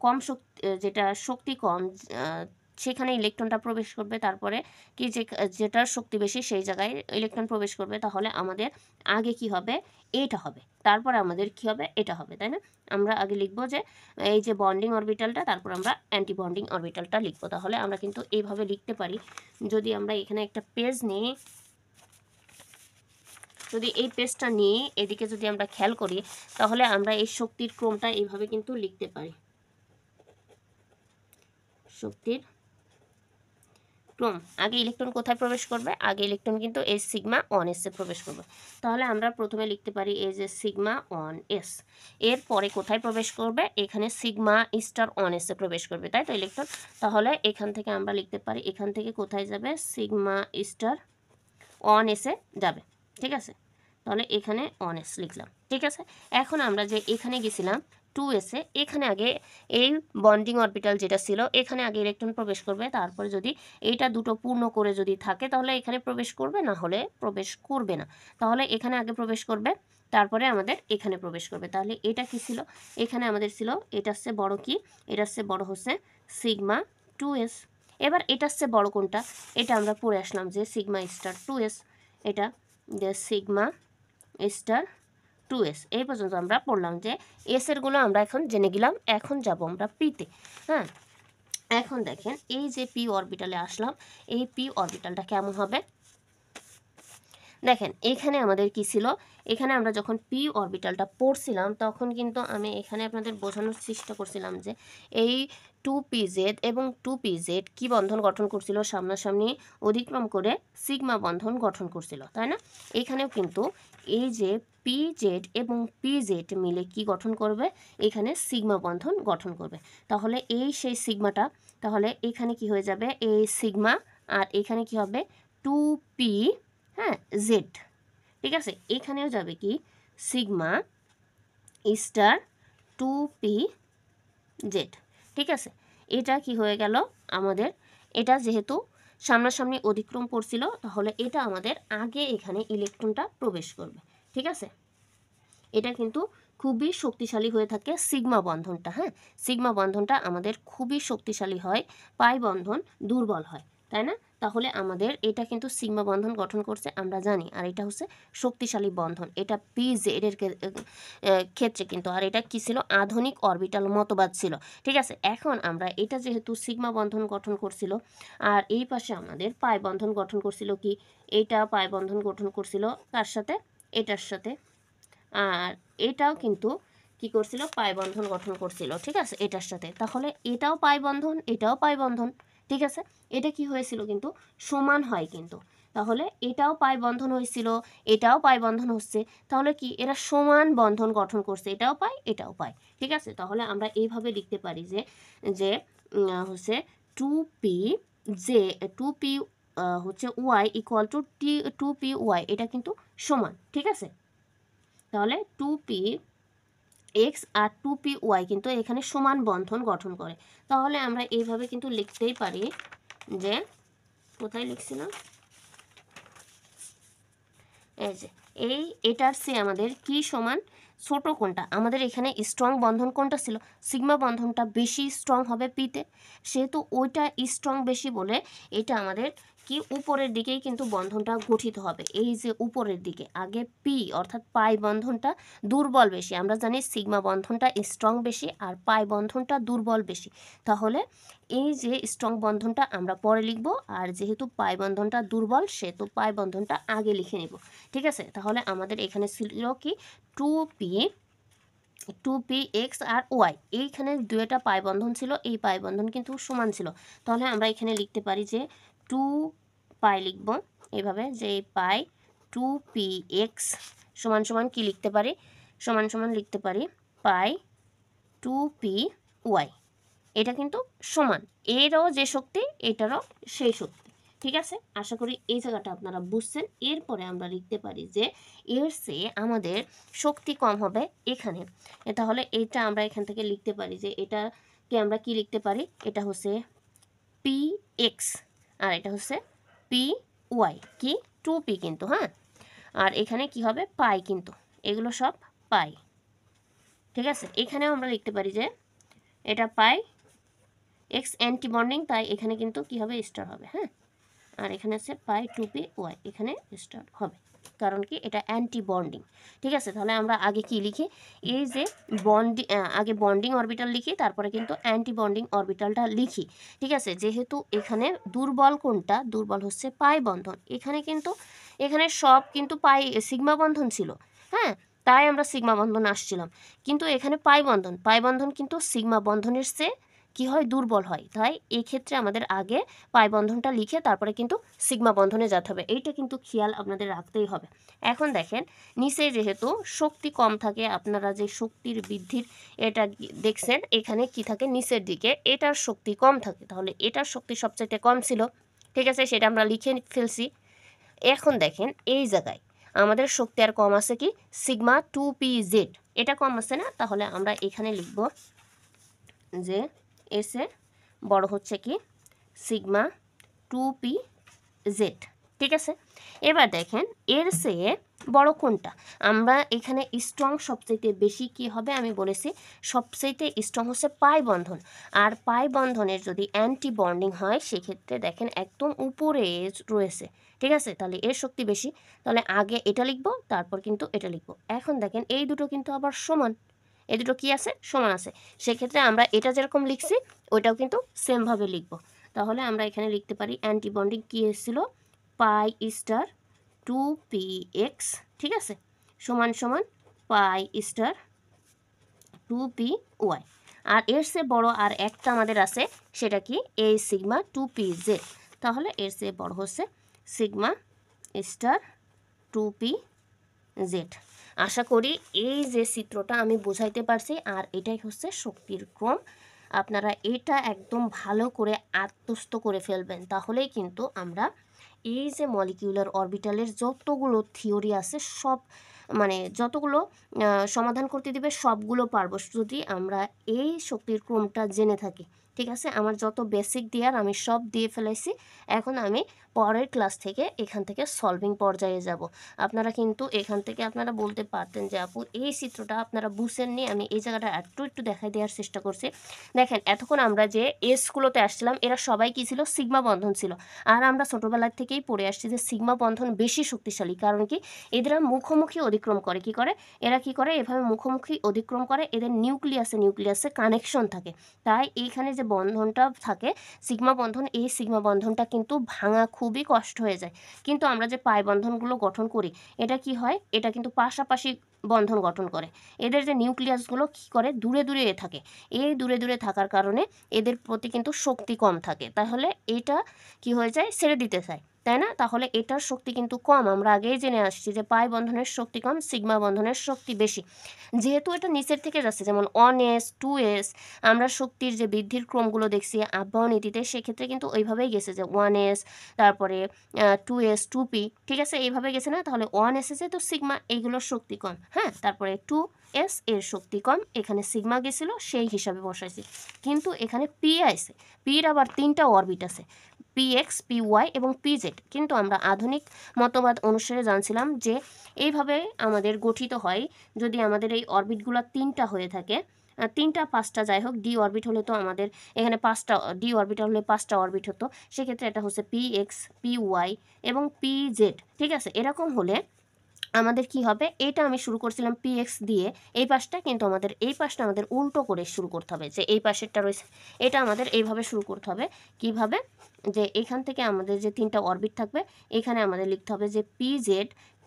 কম শক্তি, যেটা শক্তি কম সেখানে ইলেকট্রনটা প্রবেশ করবে, তারপরে কি যেটার শক্তি বেশি সেই জায়গায় ইলেকট্রন প্রবেশ করবে। তাহলে আমাদের আগে কি হবে, এটা হবে, তারপরে আমাদের কি হবে, এটা হবে, তাই না? আমরা আগে লিখবো যে এই যে বন্ডিং অরবিটালটা, তারপর আমরা অ্যান্টি বন্ডিং অরবিটালটা লিখবো। তাহলে আমরা কিন্তু এইভাবে লিখতে পারি। যদি আমরা এখানে একটা পেজ নিই, যদি এই পেজটা নিয়ে এদিকে যদি আমরা খেয়াল করি তাহলে আমরা এই শক্তির ক্রমটা এইভাবে কিন্তু লিখতে পারি। শক্তির ক্রম, আগে ইলেকট্রন কোথায় প্রবেশ করবে, আগে ইলেকট্রন কিন্তু এই সিগমা 1s এ প্রবেশ করবে। তাহলে আমরা প্রথমে লিখতে পারি এই যে সিগমা 1s, এরপরে কোথায় প্রবেশ করবে, এখানে সিগমা স্টার 1s এ প্রবেশ করবে, তাই তো ইলেকট্রন। তাহলে এখান থেকে আমরা লিখতে পারি এখান থেকে কোথায় যাবে, সিগমা স্টার 1s এ যাবে, ঠিক আছে। তাহলে এখানে 1s লিখলাম, ঠিক আছে। এখন আমরা যে এখানে গেছিলাম 2s এ, এখানে আগে এই বন্ডিং অরবিটাল যেটা ছিল এখানে আগে ইলেকট্রন প্রবেশ করবে, তারপরে যদি এইটা দুটো পূর্ণ করে যদি থাকে তাহলে এখানে প্রবেশ করবে, না হলে প্রবেশ করবে না। তাহলে এখানে আগে প্রবেশ করবে, তারপরে আমাদের এখানে প্রবেশ করবে। তাহলে এটা কি ছিল, এখানে আমাদের ছিল এটা হচ্ছে বড় কি, এটা হচ্ছে বড় হচ্ছে সিগমা 2s। এবার এটা হচ্ছে বড় কোনটা, এটা আমরা পড়ে আসলাম যে সিগমা স্টার 2s, এটা যে সিগমা স্টার 2s। এই পর্যন্ত আমরা পড়লাম যে এস এরগুলো আমরা এখন জেনে গেলাম। এখন যাব আমরা পিতে। হ্যাঁ, এখন দেখেন এই যে পি অরবিটালে আসলাম, এই পি অরবিটালটা কেমন হবে দেখেন। এখানে আমাদের কি ছিল, এখানে আমরা যখন পি অরবিটালটা পড়ছিলাম তখন কিন্তু আমি এখানে আপনাদের বোঝানোর চেষ্টা করছিলাম যে এই 2pz এবং 2pz কি বন্ধন গঠন করছিল, সামনাসামনি অতিক্রম করে সিগমা বন্ধন গঠন করছিল, তাই না? এখানেও কিন্তু এই যে পিজেড এবং পিজেড মিলে কি গঠন করবে, এখানে সিগমা বন্ধন গঠন করবে। তাহলে এই সেই সিগমাটা, তাহলে এখানে কি হয়ে যাবে, এই সিগমা, আর এখানে কি হবে 2p, হ্যাঁ, জেড, ঠিক আছে। এখানেও যাবে কি সিগমা স্টার 2p জেড, ঠিক আছে। এটা কি হয়ে গেল আমাদের, এটা যেহেতু সামনাসামনি অতিক্রম করছিল তাহলে এটা আমাদের আগে এখানে ইলেকট্রনটা প্রবেশ করবে, ঠিক আছে। এটা কিন্তু খুবই শক্তিশালী হয়ে থাকে সিগমা বন্ধনটা। হ্যাঁ, সিগমা বন্ধনটা আমাদের খুবই শক্তিশালী হয়, পাই বন্ধন দুর্বল হয়, তাই না? তাহলে আমাদের এটা কিন্তু সিগমা বন্ধন গঠন করছে আমরা জানি, আর এটা হচ্ছে শক্তিশালী বন্ধন, এটা পিজেড এর ক্ষেত্রে কিন্তু। আর এটা কি ছিল, আধুনিক অরবিটাল মতবাদ ছিল, ঠিক আছে। এখন আমরা এটা যেহেতু সিগমা বন্ধন গঠন করছিল, আর এই পাশে আমাদের পাই বন্ধন গঠন করছিল কি, এইটা পাই বন্ধন গঠন করছিল কার সাথে, এটার সাথে, আর এটাও কিন্তু কি করছিল, পাই বন্ধন গঠন করছিল, ঠিক আছে, এটার সাথে। তাহলে এটাও পাই বন্ধন, এটাও পাই বন্ধন, ঠিক আছে। এটা কি হয়েছিল কিন্তু সমান হয় কিন্তু, তাহলে এটাও পাই বন্ধন হয়েছিল, এটাও পাই বন্ধন হচ্ছে, তাহলে কি এরা সমান বন্ধন গঠন করছে, এটাও পাই এটাও পাই, ঠিক আছে। তাহলে আমরা এইভাবে লিখতে পারি যে যে হচ্ছে 2p, যে 2p হচ্ছে Y equal to 2p Y, এটা কিন্তু সমান, ঠিক আছে। তাহলে 2p এক্স আর 2p ওয়াই কিন্তু এখানে সমান বন্ধন গঠন করে। তাহলে আমরা এইভাবে কিন্তু লিখতেই পারি যে, কোথায় লিখছিলাম, এই যে এটার সে আমাদের কি সমান, ছোট কোনটা, আমাদের এখানে স্ট্রং বন্ধন কোনটা ছিল, সিগমা বন্ধনটা বেশি স্ট্রং হবে পিতে, সেহেতু ওইটা স্ট্রং বেশি বলে এটা আমাদের কি উপরের দিকেই কিন্তু বন্ধনটা গঠিত হবে। এই যে উপরের দিকে আগে পি অর্থাৎ পাই বন্ধনটা দুর্বল বেশি, আমরা জানি সিগমা বন্ধনটা স্ট্রং বেশি আর পাই বন্ধনটা দুর্বল বেশি, তাহলে এই যে স্ট্রং বন্ধনটা আমরা পরে লিখব, আর যেহেতু পাই বন্ধনটা দুর্বল সেহেতু পাই বন্ধনটা আগে লিখে নেব। ঠিক আছে, তাহলে আমাদের এখানে ছিল কি 2p এক্স আর ওয়াই, এইখানে দুইটা পাই বন্ধন ছিল, এই পাই বন্ধন কিন্তু সমান ছিল, তাহলে আমরা এখানে লিখতে পারি যে 2 পাই লিখব এভাবে, যে পাই 2p এক্স সমান সমান কি লিখতে পারি, সমান সমান লিখতে পারি পাই 2p ওয়াই। এটা কিন্তু সমান, এরও যে শক্তি এটারও সেই শক্তি। ঠিক আছে, আশা করি এই জায়গাটা আপনারা বুঝছেন। এরপরে আমরা লিখতে পারি যে এর চেয়ে আমাদের শক্তি কম হবে এখানে, তাহলে এটা আমরা এখান থেকে লিখতে পারি যে এটাকে আমরা কি লিখতে পারি, এটা হচ্ছে পি এক্স আর এটা হচ্ছে পি ওয়াই, কি 2p কিন্তু, হ্যাঁ, আর এখানে কি হবে পাই, কিন্তু এগুলো সব পাই। ঠিক আছে, এখানেও আমরা লিখতে পারি যে এটা পাই এক্স অ্যান্টি বন্ডিং, তাই এখানে কিন্তু কি হবে স্টার হবে, হ্যাঁ, আর এখানে আছে পাই 2p ওয়াই, এখানে স্টার হবে, কারণ কি এটা অ্যান্টি বন্ডিং। ঠিক আছে, তাহলে আমরা আগে কি লিখি, এই যে আগে বন্ডিং অরবিটাল লিখি, তারপরে কিন্তু অ্যান্টি বন্ডিং অরবিটালটা লিখি। ঠিক আছে, যেহেতু এখানে দুর্বল কোনটা, দুর্বল হচ্ছে পাই বন্ধন, এখানে সব কিন্তু পাই সিগমা বন্ধন ছিল, হ্যাঁ, তাই আমরা সিগমা বন্ধন আসছিলাম, কিন্তু এখানে পাই বন্ধন কিন্তু সিগমা বন্ধনের চেয়ে কি হয় দুর্বল হয়, তাই এই ক্ষেত্রে আমাদের আগে পাই বন্ধনটা লিখে তারপরে কিন্তু সিগমা বন্ধনে যেতে হবে, এইটা কিন্তু খেয়াল আপনাদের রাখতেই হবে। এখন দেখেন নিচে যেহেতু শক্তি কম থাকে, আপনারা যে শক্তির বৃদ্ধির এটা দেখছেন এখানে কি থাকে নিচের দিকে এটার শক্তি কম থাকে, তাহলে এটার শক্তি সবচাইতে কম ছিল। ঠিক আছে, সেটা আমরা লিখে ফেলছি। এখন দেখেন এই জায়গায় আমাদের শক্তি আর কম আছে কি সিগমা 2pz, এটা কম আছে না, তাহলে আমরা এখানে লিখব যে এসে বড় হচ্ছে কি সিগমা 2pz। ঠিক আছে, এবার দেখেন এর চেয়ে বড় কোনটা, আমরা এখানে স্ট্রং সবচেয়ে বেশি কি হবে আমি বলেছি, সবচেয়ে স্ট্রং হচ্ছে পাই বন্ধন, আর পাই বন্ধনের যদি অ্যান্টি বন্ডিং হয় সেক্ষেত্রে দেখেন একদম উপরে রয়েছে। ঠিক আছে, তাহলে এর শক্তি বেশি, তাহলে আগে এটা লিখবো তারপর কিন্তু এটা লিখবো। এখন দেখেন এই দুটো কিন্তু আবার সমান, এই দুটো কি আছে সমান আছে, সেক্ষেত্রে আমরা এটা যেরকম লিখছি ওইটাও কিন্তু সেমভাবে লিখব। তাহলে আমরা এখানে লিখতে পারি অ্যান্টি বন্ডিং কী এসেছিল পাই স্টার 2px, ঠিক আছে, সমান সমান পাই স্টার 2py, আর এর চেয়ে বড় আর একটা আমাদের আছে সেটা কি এই সিগমা 2pz, তাহলে এর চেয়ে বড় হচ্ছে সিগমা স্টার 2pz। আশা করি এই যে চিত্রটা আমি বোঝাইতে পারছি, আর এটাই হচ্ছে শক্তির ক্রম। আপনারা এটা একদম ভালো করে আত্মস্থ করে ফেলবেন, তাহলেই কিন্তু আমরা এই যে মলিকিউলার অরবিটালের যতগুলো থিওরি আছে সব যতগুলো সমাধান করতে দিবে সবগুলো পারবো যদি আমরা এই শক্তির ক্রমটা জেনে থাকি। ঠিক আছে, আমার যত বেসিক দেওয়ার আমি সব দিয়ে ফেলেছি, এখন আমি পরের ক্লাস থেকে এখান থেকে সলভিং পর্যায়ে যাব। আপনারা কিন্তু এখান থেকে আপনারা বলতে পারতেন যে আপু এই চিত্রটা আপনারা বুঝেননি, আমি এই জায়গাটা একটু দেখাই দেওয়ার চেষ্টা করছি। দেখেন এতক্ষণ আমরা যে এসগুলোতে আসছিলাম এরা সবাই কি ছিল সিগমা বন্ধন ছিল, আর আমরা ছোটোবেলার থেকেই পড়ে আসছি যে সিগমা বন্ধন বেশি শক্তিশালী, কারণ কি এরা মুখোমুখি অতিক্রম করে, এরা কি করে এভাবে মুখোমুখি অতিক্রম করে, এদের নিউক্লিয়াসে কানেকশন থাকে, তাই এইখানে যে বন্ধনটা থাকে সিগমা বন্ধন, এই সিগমা বন্ধনটা কিন্তু ভাঙা খুবই কষ্ট হয়ে যায়। কিন্তু আমরা যে পাই বন্ধনগুলো গঠন করি এটা কি হয়, এটা কিন্তু পাশাপাশি বন্ধন গঠন করে, এদের যে নিউক্লিয়াসগুলো কী করে দূরে থাকে, এই দূরে থাকার কারণে এদের প্রতি কিন্তু শক্তি কম থাকে, তাহলে এটা কি হয়ে যায় ছেড়ে দিতে চায়, তাই না, তাহলে এটার শক্তি কিন্তু কম। আমরা আগেই জেনে আসছি যে পাই বন্ধনের শক্তি কম, সিগমা বন্ধনের শক্তি বেশি, যেহেতু এটা নিচের থেকে যাচ্ছে, যেমন 1s 2s আমরা শক্তির যে বৃদ্ধির ক্রমগুলো দেখছি আবহাওয়া নীতিতে, সেক্ষেত্রে কিন্তু ওইভাবেই গেছে যে 1s তারপরে 2s 2p, ঠিক আছে, এইভাবে গেছে না, তাহলে 1s এসে তো সিগমা এইগুলোর শক্তি কম, হ্যাঁ, তারপরে 2s এর শক্তি কম, এখানে সিগমা গেছিলো সেই হিসাবে বসাইছি, কিন্তু এখানে পি আছে, পির আবার 3টা অরবিট আছে, PX, PY এবং PZ। কিন্তু আমরা আধুনিক মতবাদ অনুসারে জানছিলাম যে এইভাবে আমাদের গঠিত হয় যদি আমাদের এই অরবিটগুলো 3টা হয়ে থাকে, 3টা 5টা যাই হোক, ডি অরবিট হলে তো আমাদের এখানে 5টা, ডি অরবিটাল হলে 5টা অরবিট হতো, সেক্ষেত্রে এটা হচ্ছে PX, PY এবং PZ। ঠিক আছে, এরকম হলে আমাদের কি হবে, এটা আমি শুরু করছিলাম PX দিয়ে এই পাশটা, কিন্তু আমাদের এই পাশটা আমাদের উল্টো করে শুরু করতে হবে, যে এই পাশেরটা রয়েছে এটা আমাদের এইভাবে শুরু করতে হবে। কিভাবে, যে এখান থেকে আমাদের যে 3টা অরবিট থাকবে এখানে আমাদের লিখতে হবে যে PZ,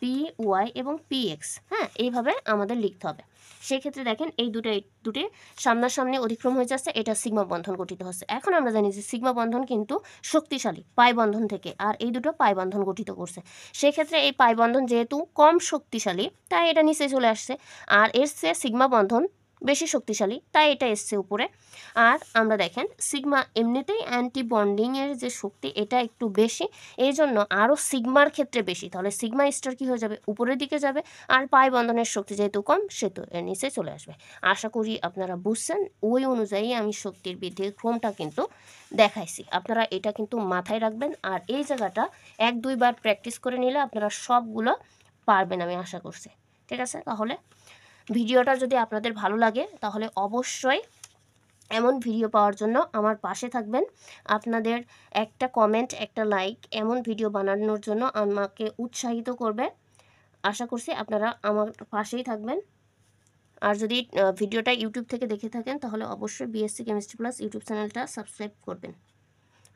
PY এবং PX। হ্যাঁ, এইভাবে আমাদের লিখতে হবে। সেক্ষেত্রে দেখেন এই দুটি সামনাসামনি অতিক্রম হয়ে যাচ্ছে, এটা সিগমা বন্ধন গঠিত হচ্ছে। এখন আমরা জানি যে সিগমা বন্ধন কিন্তু শক্তিশালী পাই বন্ধন থেকে, আর এই দুটো পাই বন্ধন গঠিত করছে। সেক্ষেত্রে এই পাই বন্ধন যেহেতু কম শক্তিশালী তাই এটা নিচে চলে আসছে, আর এর চেয়ে সিগমা বন্ধন বেশি শক্তিশালী তাই এটা এসছে উপরে। আর আমরা দেখেন সিগমা এমনিতেই অ্যান্টি বন্ডিংয়ের যে শক্তি এটা একটু বেশি, এই জন্য আরও সিগমার ক্ষেত্রে বেশি, তাহলে সিগমা স্টার কী হয়ে যাবে, উপরের দিকে যাবে। আর পাই বন্ধনের শক্তি যেহেতু কম সেহেতু এর নিচে চলে আসবে। আশা করি আপনারা বুঝছেন, ওই অনুযায়ী আমি শক্তির বৃদ্ধির ক্রমটা কিন্তু দেখাইছি। আপনারা এটা কিন্তু মাথায় রাখবেন, আর এই জায়গাটা 1-2 বার প্র্যাকটিস করে নিলে আপনারা সবগুলো পারবেন আমি আশা করছি। ঠিক আছে, তাহলে ভিডিওটা যদি আপনাদের ভালো লাগে তাহলে অবশ্যই এমন ভিডিও পাওয়ার জন্য আমার পাশে থাকবেন। আপনাদের একটা কমেন্ট, একটা লাইক এমন ভিডিও বানানোর জন্য আমাকে উৎসাহিত করবে। আশা করছি আপনারা আমার পাশেই থাকবেন। আর যদি ভিডিওটা ইউটিউব থেকে দেখে থাকেন তাহলে অবশ্যই বিএসসি কেমিস্ট্রি প্লাস ইউটিউব চ্যানেলটা সাবস্ক্রাইব করবেন।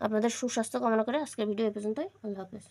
আপনাদের সুস্বাস্থ্য কামনা করে আজকের ভিডিও এ পর্যন্তই। আল্লাহ হাফেজ।